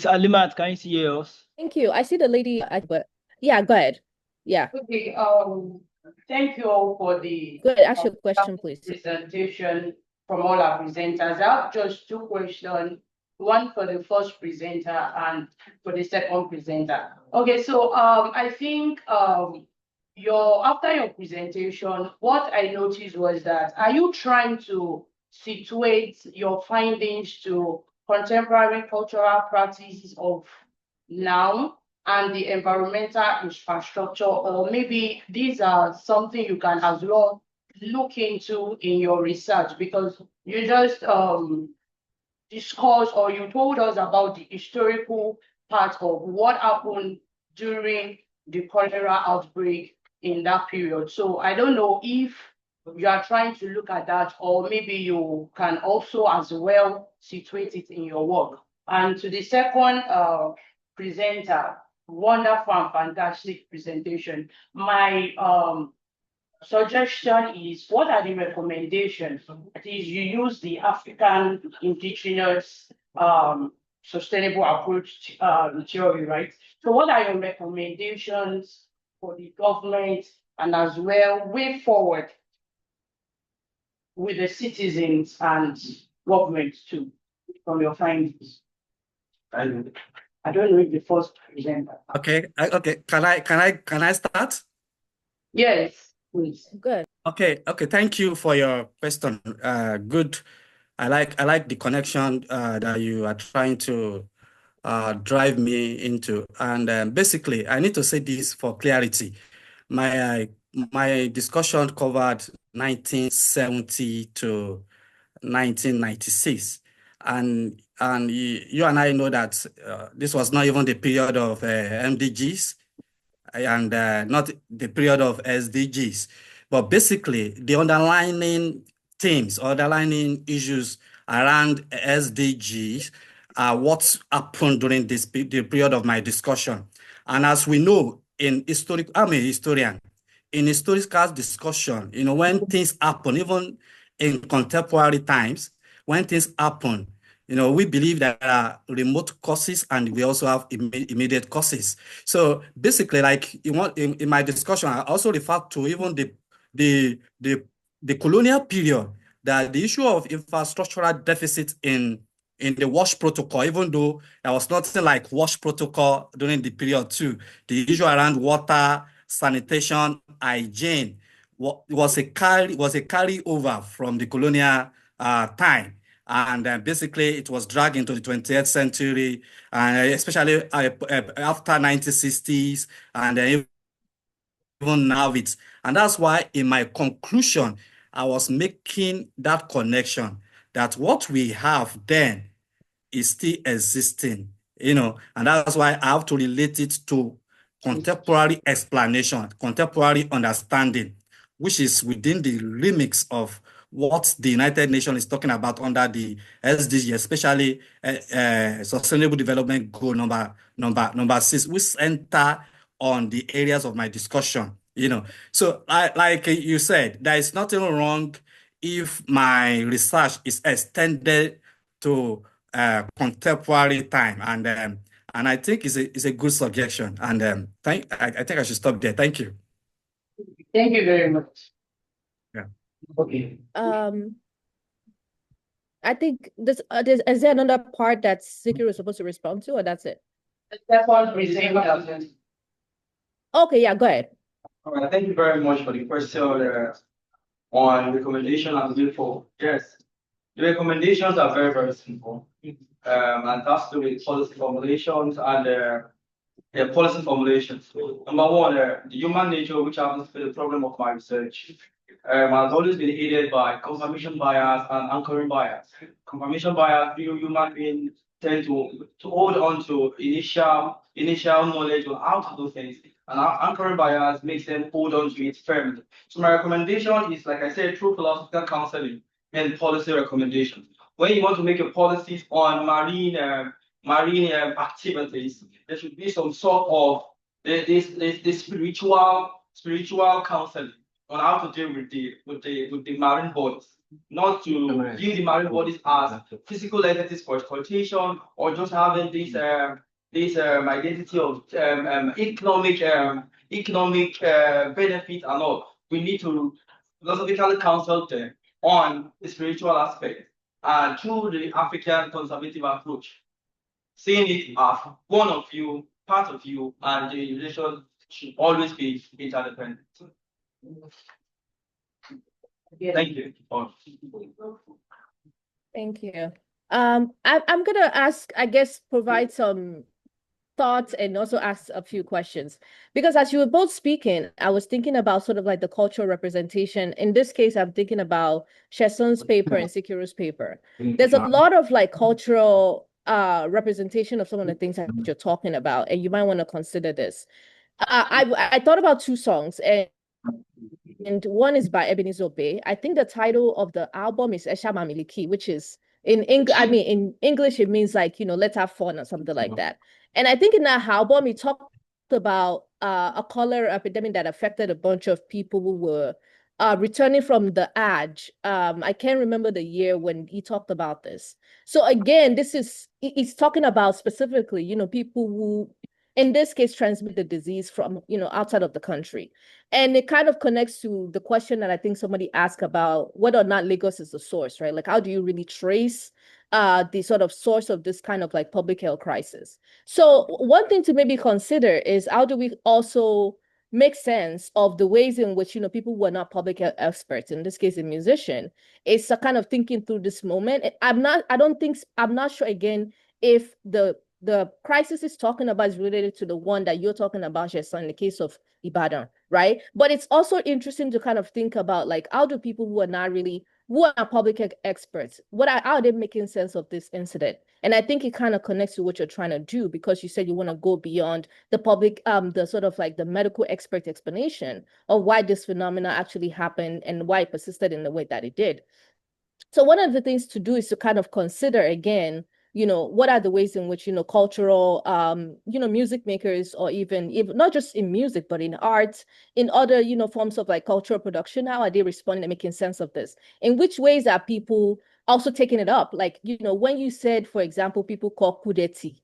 Alimat, can you see us? Thank you. I see the lady, but yeah, go ahead. Yeah, Okay, thank you all for the go ahead. Ask your question, please. presentation from all our presenters. I have just two questions, one for the first presenter and for the second presenter. Okay, so I think after your presentation, what I noticed was that are you trying to situate your findings to contemporary cultural practices of now and the environmental infrastructure, or maybe these are something you can as well look into in your research, because you just discussed or you told us about the historical part of what happened during the cholera outbreak in that period. So I don't know if you are trying to look at that, or maybe you can also as well situate it in your work. And to the second presenter, wonderful and fantastic presentation. My suggestion is, what are the recommendations? That is, you use the African indigenous sustainable approach theory, right? So what are your recommendations for the government and as well way forward with the citizens and government too, from your findings? I don't know if the first presenter. Okay, okay. Can I start? Yes, please. Good. Okay, thank you for your question. Good. I like the connection that you are trying to drive me into. And basically, I need to say this for clarity. My discussion covered 1970 to 1996. And you and I know that this was not even the period of MDGs and not the period of SDGs. But basically, the underlying themes, underlying issues around SDGs are what happened during the period of my discussion. And as we know, I'm a historian. In historical discussion, when things happen, even in contemporary times, when things happen, we believe there are remote causes and we also have immediate causes. So basically, like in my discussion, I also refer to even the colonial period, that the issue of infrastructural deficit in the WASH protocol, even though there was nothing like WASH protocol during the period too, the issue around water, sanitation, hygiene was a carryover from the colonial time. And basically, it was dragged into the 20th century, especially after 1960s, and even now and that's why in my conclusion, I was making that connection that what we have then is still existing, and that's why I have to relate it to contemporary explanation, contemporary understanding, which is within the remix of what the United Nations is talking about under the SDG, especially Sustainable Development Goal number 6, which center on the areas of my discussion. So like you said, there is nothing wrong if my research is extended to contemporary time, and I think it's a good suggestion. And I think I should stop there. Thank you. Thank you very much. Yeah. Okay. I think is there another part that Sikiru is supposed to respond to, or that's it? That one presenter. Okay, yeah, go ahead. All right, thank you very much for the question on recommendation and before. Yes, the recommendations are very, very simple. And that's to do with policy formulations and policy formulations. Number one, the human nature, which happens to be the problem of my research, has always been aided by confirmation bias and anchoring bias. Confirmation bias, human beings tend to hold on to initial knowledge on how to do things, and anchoring bias makes them hold on to it firmly. So my recommendation is, like I said, through philosophical counseling and policy recommendations. When you want to make your policies on marine activities, there should be some sort of this spiritual counseling. on how to deal with the marine bodies, not to view the marine bodies as physical entities for exploitation or just having this identity of economic benefit and all. We need to philosophically counsel them on the spiritual aspect and through the African conservative approach, seeing it as one of you, part of you, and the relation should always be interdependent. Thank you. Thank you. I'm gonna ask, I guess, provide some thoughts and also ask a few questions. Because as you were both speaking, I was thinking about sort of like the cultural representation. In this case, I'm thinking about Chesson's paper and Sikiru's paper. There's a lot of like cultural representation of some of the things that you're talking about, and you might want to consider this. I thought about two songs, and one is by Ebenezer Obey. I think the title of the album is Esha Mamiliki, which is in English, it means like, let's have fun or something like that. And I think in that album, he talked about a cholera epidemic that affected a bunch of people who were returning from the Hajj. I can't remember the year when he talked about this. So again, he's talking about specifically, people who, in this case, transmit the disease from, outside of the country. And it kind of connects to the question that I think somebody asked about whether or not Lagos is the source, right? Like, how do you really trace the sort of source of this kind of like public health crisis? So one thing to maybe consider is how do we also make sense of the ways in which, people who are not public health experts, in this case, a musician, is a kind of thinking through this moment. I'm not sure again if the crisis is talking about is related to the one that you're talking about, Sheson, in the case of Ibadan, right? But it's also interesting to kind of think about like, how do people who are public experts, how are they making sense of this incident? And I think it kind of connects to what you're trying to do, because you said you want to go beyond the public, the sort of like the medical expert explanation of why this phenomena actually happened and why it persisted in the way that it did. So one of the things to do is to kind of consider again, what are the ways in which, cultural, music makers, or even not just in music, but in art, in other, forms of like cultural production, how are they responding and making sense of this? In which ways are people also taking it up? Like, when you said, for example, people call kudeti,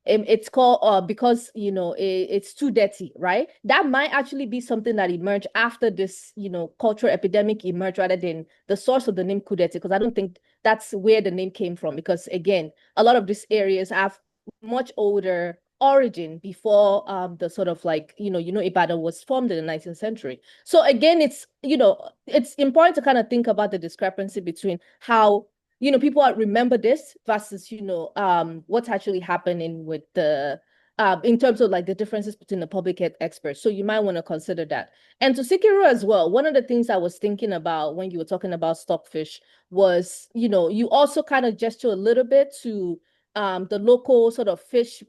it's called because it's too dirty, right? That might actually be something that emerged after this cultural epidemic emerged, rather than the source of the name Kudeti, because I don't think that's where the name came from, because again, a lot of these areas have much older origin before the sort of like Ibadan was formed in the 19th century. So again, it's important to kind of think about the discrepancy between how people remember this versus, what's actually happening with the, in terms of like the differences between the public experts. So you might want to consider that. And to Sikiru as well, one of the things I was thinking about when you were talking about stockfish was, you also kind of gesture a little bit to the local sort of fish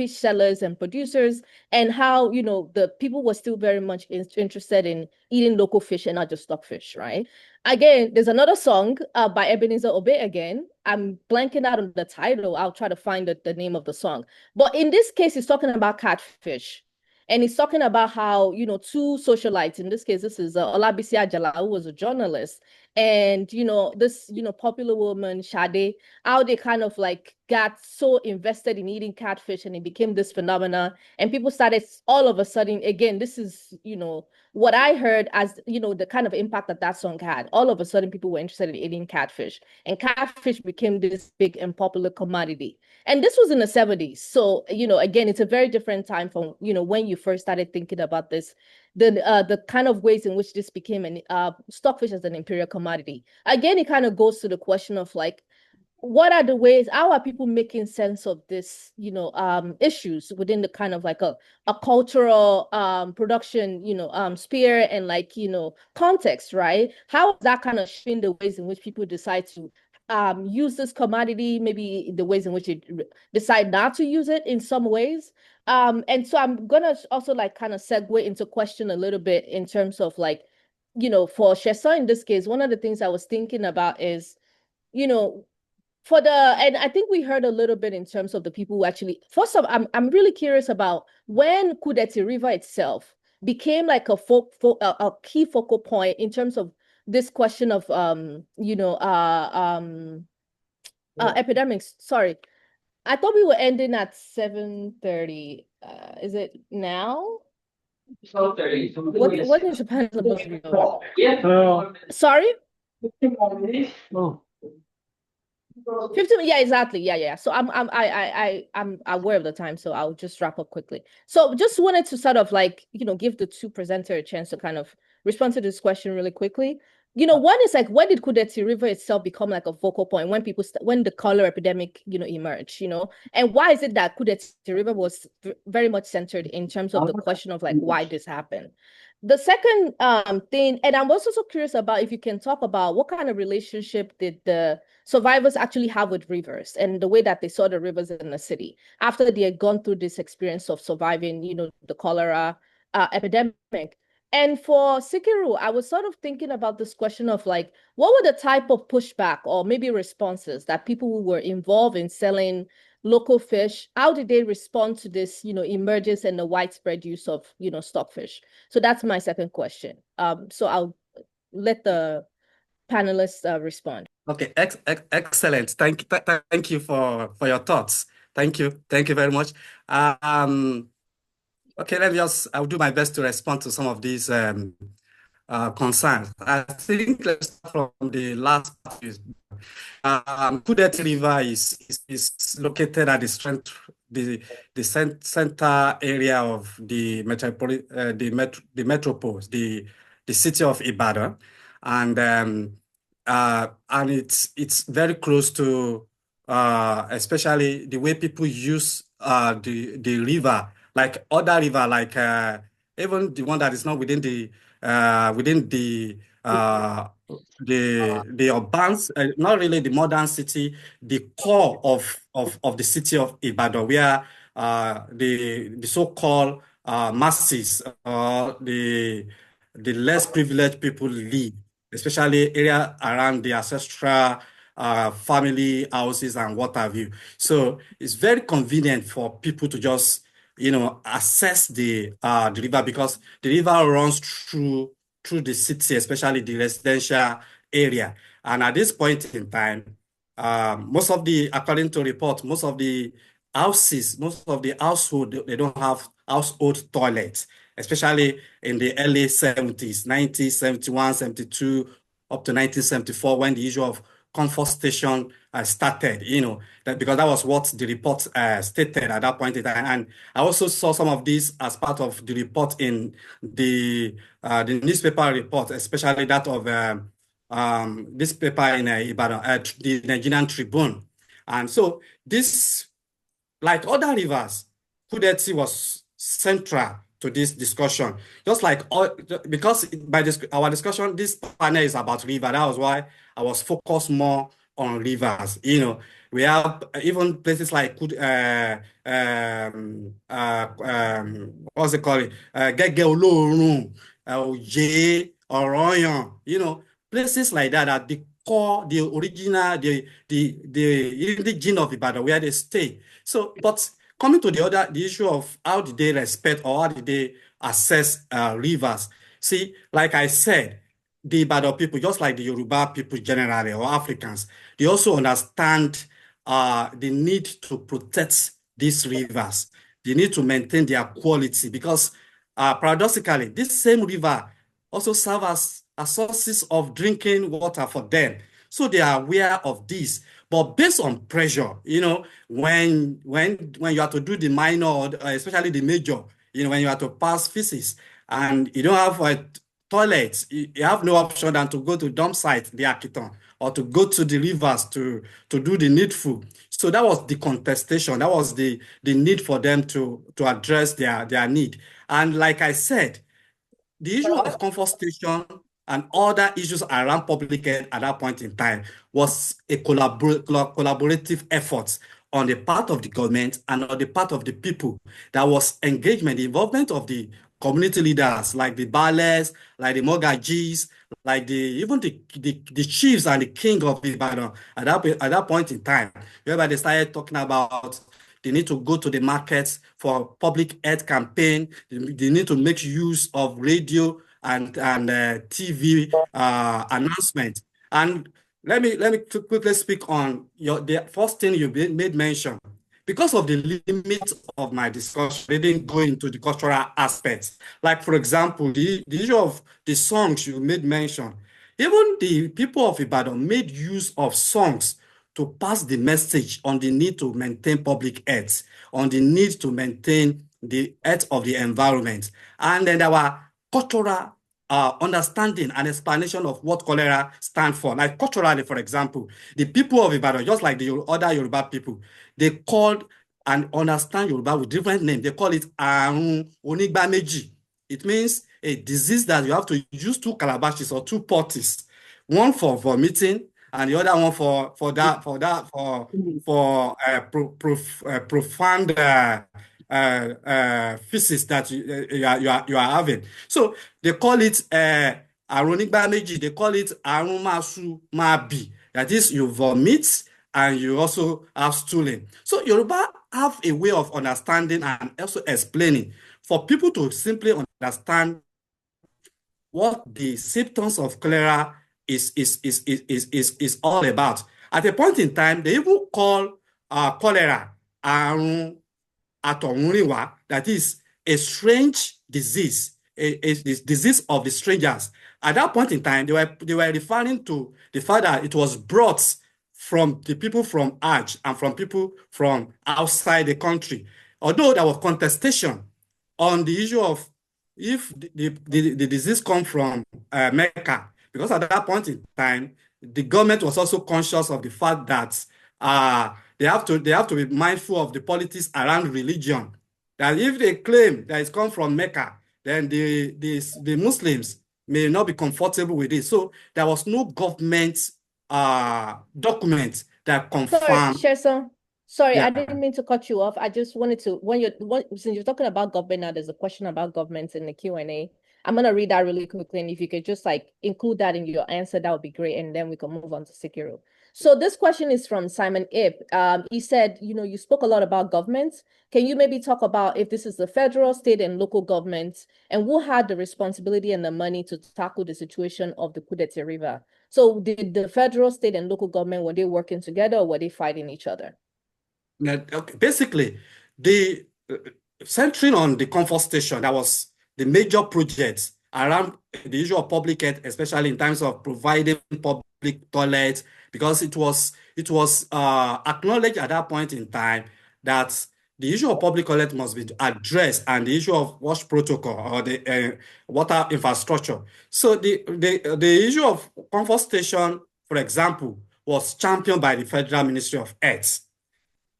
sellers and producers, and how, the people were still very much interested in eating local fish and not just stockfish, right? Again, there's another song by Ebenezer Obey again. I'm blanking out on the title. I'll try to find the name of the song. But in this case, he's talking about catfish. And he's talking about how, two socialites, in this case, this is Olabisi Ajala, who was a journalist, and, this, popular woman, Sade, how they kind of like got so invested in eating catfish, and it became this phenomena. And people started all of a sudden, again, this is, what I heard as, the kind of impact that song had. All of a sudden, people were interested in eating catfish, and catfish became this big and popular commodity. And this was in the 70s. So, again, it's a very different time from, when you first started thinking about this, the kind of ways in which this became an stockfish as an imperial commodity. Again, it kind of goes to the question of like, what are the ways, how are people making sense of this, issues within the kind of like a cultural production, sphere and like, context, right? How is that kind of shaping the ways in which people decide to use this commodity, maybe the ways in which they decide not to use it in some ways. And so I'm gonna also like kind of segue into question a little bit in terms of like, for Shesa in this case, one of the things I was thinking about is, and I think we heard a little bit in terms of the people who actually, first of all, I'm really curious about when Kudeti River itself became like a key focal point in terms of this question of epidemics. Sorry, I thought we were ending at 7:30. Is it now? 12:30. What is the panel about to be on? Yeah. Sorry? 15 more minutes. Oh. 15, yeah, exactly. Yeah. So I'm aware of the time, so I'll just wrap up quickly. So just wanted to sort of like, give the two presenter a chance to kind of respond to this question really quickly. One is like, when did Kudeti River itself become like a focal point when when the cholera epidemic, emerged, and why is it that Kudeti River was very much centered in terms of the question of like why this happened? The second thing, and I'm also so curious about if you can talk about what kind of relationship did the survivors actually have with rivers and the way that they saw the rivers in the city after they had gone through this experience of surviving, the cholera epidemic. And for Sikiru, I was sort of thinking about this question of like, what were the type of pushback or maybe responses that people who were involved in selling local fish, how did they respond to this, emergence and the widespread use of, stockfish? So that's my second question. So I'll let the panelists respond. Okay, excellent. Thank you for your thoughts. Thank you very much. Okay, I'll do my best to respond to some of these concerns. I think let's start from the last part. Kudeti River is located at the center area of the metropolis, the city of Ibadan, and it's very close to especially the way people use the river, like other river, like even the one that is not within the urban, not really the modern city, the core of the city of Ibadan, where the so-called masses, the less privileged people live, especially area around the ancestral family houses and what have you. So it's very convenient for people to just access the river, because the river runs through the city, especially the residential area. And at this point in time, according to report, most of the household, they don't have household toilets, especially in the early 70s, 1971, 72, up to 1974, when the issue of comfort station started, because that was what the report stated at that point in time. And I also saw some of these as part of the report in the newspaper report, especially that of this paper in Ibadan, the Nigerian Tribune. And so this, like other rivers, Kudeti was central to this discussion. Just like because our discussion, this panel is about river. That was why I was focused more on rivers. We have even places like what's it called? Gege Olorun, Oje, Oroyan. Places like that are the core, the original, the indigene of Ibadan, where they stay. So, but coming to the issue of how did they respect or how did they assess rivers? See, like I said, the Ibadan people, just like the Yoruba people generally or Africans, they also understand the need to protect these rivers. They need to maintain their quality, because paradoxically, this same river also serve as sources of drinking water for them. So they are aware of this. But based on pressure, when you have to do the minor, especially the major, when you have to pass physics and you don't have toilets, you have no option than to go to dump site, the Akiton, or to go to the rivers to do the needful. So that was the contestation. That was the need for them to address their need. And like I said, the issue of comfort station and other issues around public health at that point in time was a collaborative effort on the part of the government and on the part of the people. That was engagement, the involvement of the community leaders, like the Bales, like the Mogajis, like even the chiefs and the king of Ibadan at that point in time, whereby they started talking about They need to go to the markets for public health campaign. They need to make use of radio and TV announcement. And let me quickly speak on the first thing you made mention. Because of the limit of my discussion, they didn't go into the cultural aspects. Like, for example, the issue of the songs you made mention. Even the people of Ibadan made use of songs to pass the message on the need to maintain public health, on the need to maintain the health of the environment. And then there were cultural understanding and explanation of what cholera stands for. Like culturally, for example, the people of Ibadan, just like the other Yoruba people, they called and understand Yoruba with different names. They call it Arun Onigbameji. It means a disease that you have to use two calabashes or two potties, one for vomiting and the other one for profound feces that you are having. So they call it Aronigbameji. They call it Arumasu Mabi. That is, you vomit and you also have stooling. So Yoruba have a way of understanding and also explaining for people to simply understand what the symptoms of cholera is all about. At a point in time, they even call cholera àrùn àtọ̀húnrìnwá, that is a strange disease, a disease of the strangers. At that point in time, they were referring to the fact that it was brought from the people from Hajj and from people from outside the country. Although there was contestation on the issue of if the disease come from Mecca, because at that point in time, the government was also conscious of the fact that they have to be mindful of the politics around religion. That if they claim that it's come from Mecca, then the Muslims may not be comfortable with it. So there was no government document that confirmed. Sorry, Sheson. Sorry, Yeah. I didn't mean to cut you off. I just wanted to, since you're talking about government now, there's a question about government in the Q&A. I'm gonna read that really quickly, and if you could just like include that in your answer, that would be great, and then we can move on to Sikiru. So this question is from Simon Ip. He said, you spoke a lot about governments. Can you maybe talk about if this is the federal, state, and local governments, and who had the responsibility and the money to tackle the situation of the Kudete River? So did the federal, state, and local government, were they working together or were they fighting each other? Okay, basically, the centering on the comfort station, that was the major project around the issue of public health, especially in terms of providing public toilets, because it was acknowledged at that point in time that the issue of public toilet must be addressed, and the issue of wash protocol or the water infrastructure. So the issue of comfort station, for example, was championed by the Federal Ministry of Health,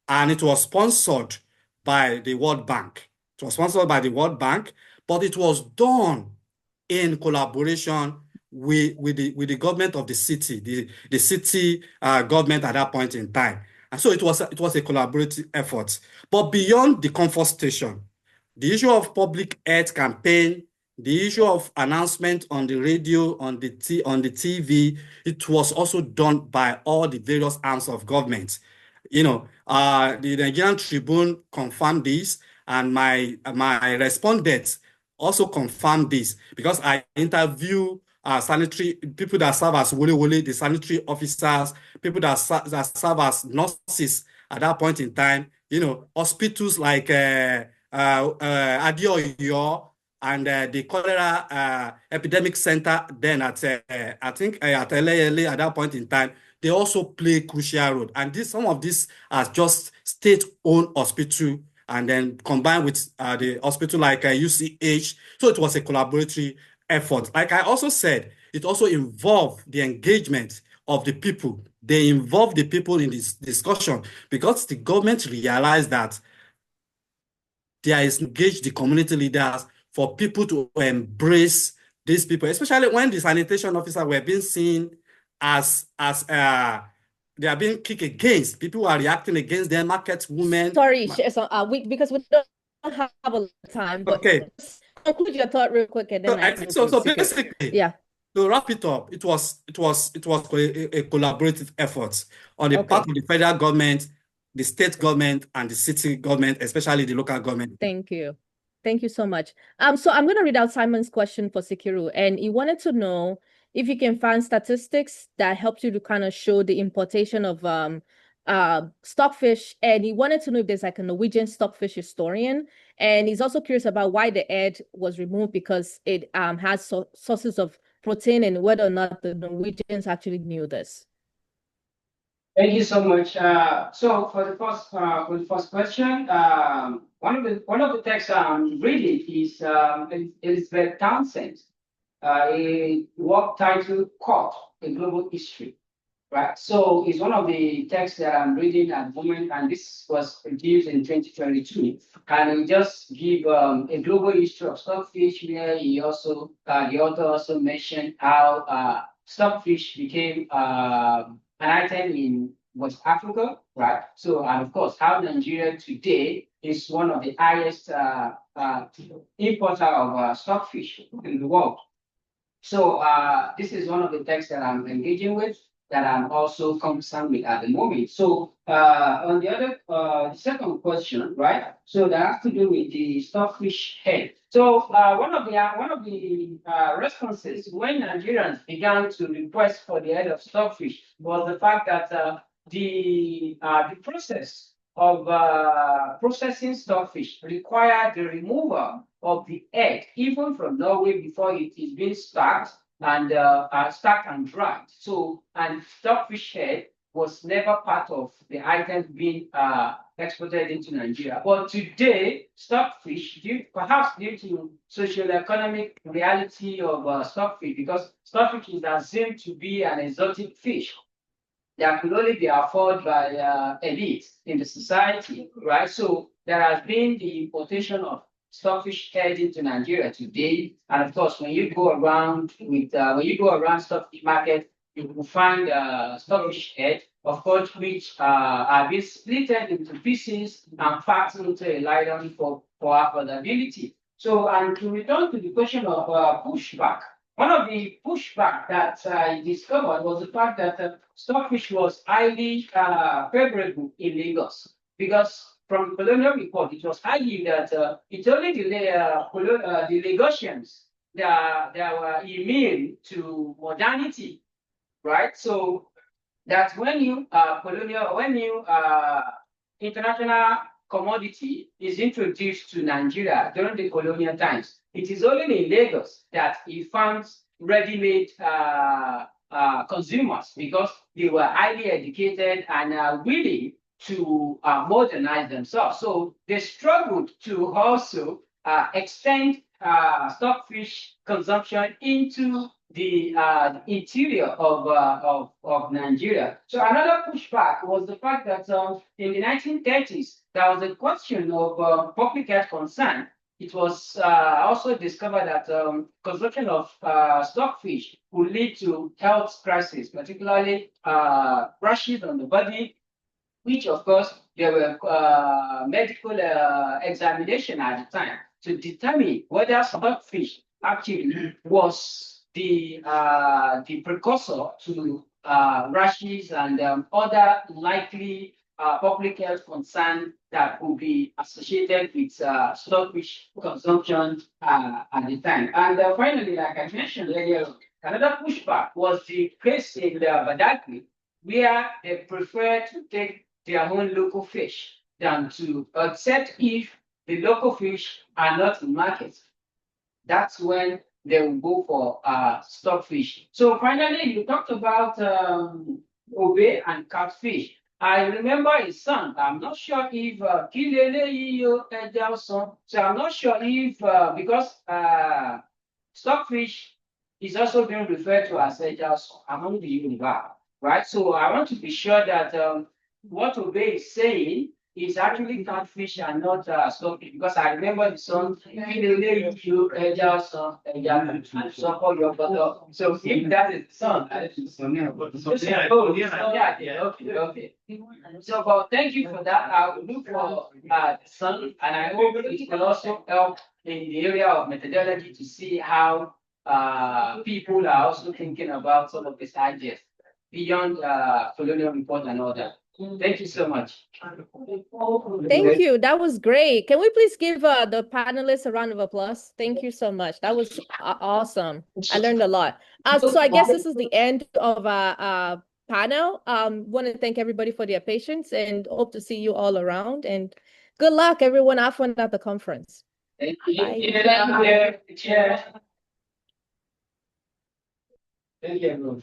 and it was sponsored by the World Bank. It was sponsored by the World Bank, but it was done in collaboration with the government of the city, the city government at that point in time. And so it was a collaborative effort. But beyond the comfort station, the issue of public health campaign, the issue of announcement on the radio, on the TV, it was also done by all the various arms of government. The Nigerian Tribune confirmed this, and my respondents also confirmed this, because I interview sanitary people that serve as the sanitary officers, people that serve as nurses at that point in time. Hospitals like Adeoyo and the cholera epidemic center then at I think at Eleyele at that point in time. They also play crucial role. And some of these are just state-owned hospital, and then combined with the hospital like UCH. So it was a collaboratory effort. Like I also said, it also involved the engagement of the people. They involved the people in this discussion, because the government realized that there is engaged the community leaders for people to embrace these people, especially when the sanitation officers were being seen as they are being kicked against. People are reacting against them, market women. Sorry, because we don't have a lot of time, but okay, conclude your thought real quick, and then so basically, yeah. To wrap it up, it was a collaborative effort on the part of the federal government, the state government and the city government, especially the local government. Thank you. Thank you so much. So I'm going to read out Simon's question for Sikiru, and he wanted to know if you can find statistics that helps you to kind of show the importation of stockfish, and he wanted to know if there's like a Norwegian stockfish historian, and he's also curious about why the egg was removed because it has sources of protein, and whether or not the Norwegians actually knew this. Thank you so much. So for the first question, one of the texts I'm reading is Elizabeth Townsend, a work titled "Caught: A Global History." Right. So it's one of the texts that I'm reading at the moment, and this was produced in 2022. And it just give a global history of stockfish, where he also the author also mentioned how stockfish became an item in West Africa, right? So, and of course, how Nigeria today is one of the highest importer of stockfish in the world. So, this is one of the texts that I'm engaging with, that I'm also concerned with at the moment. So, on the other, the second question, right? So that has to do with the stockfish head. So, one of the responses when Nigerians began to request for the head of stockfish was the fact that the process of processing stockfish required the removal of the egg, even from Norway, before it is being stacked and dried. So, and stockfish head was never part of the items being exported into Nigeria. But today, stockfish, perhaps due to socio-economic reality of stockfish, because stockfish is assumed to be an exotic fish that could only be afforded by elites in the society, right? So there has been the importation of stockfish head into Nigeria today, and of course, when you go around stockfish market, you will find stockfish head, of course, which are being split into pieces and packed into a nylon for affordability. So, and to return to the question of pushback, one of the pushback that I discovered was the fact that stockfish was highly favorable in Lagos, because from the colonial report, it was argued that it's only the Lagosians that were immune to modernity, right? So that when you international commodity is introduced to Nigeria during the colonial times, it is only in Lagos that it finds ready-made consumers, because they were highly educated and willing to modernize themselves. So they struggled to also extend stockfish consumption into the interior of Nigeria. So another pushback was the fact that in the 1930s, there was a question of public health concern. It was also discovered that consumption of stockfish would lead to health crisis, particularly rashes on the body, which of course there were medical examination at the time to determine whether stockfish actually was the precursor to rashes and other likely public health concern that would be associated with stockfish consumption at the time. And finally, like I mentioned earlier, another pushback was the case in Badagry, where they prefer to take their own local fish than to accept if the local fish are not in market. That's when they will go for stockfish. So finally, you talked about Obe and catfish. I remember his son. I'm not sure if so I'm not sure if because stockfish is also being referred to as Ejalson among the Yoruba, right? So I want to be sure that what Obe is saying is actually catfish and not stockfish, because I remember the song so if that is the song, okay. So but thank you for that. I will look for the song, and I hope it will also help in the area of methodology to see how people are also thinking about some of these ideas beyond colonial report and all that. Thank you so much. Thank you. That was great. Can we please give the panelists a round of applause? Thank you so much. That was awesome. I learned a lot. So I guess this is the end of our panel. Want to thank everybody for their patience and hope to see you all around. And good luck, everyone. Have fun at the conference. Thank you. Bye. Thank you, everyone.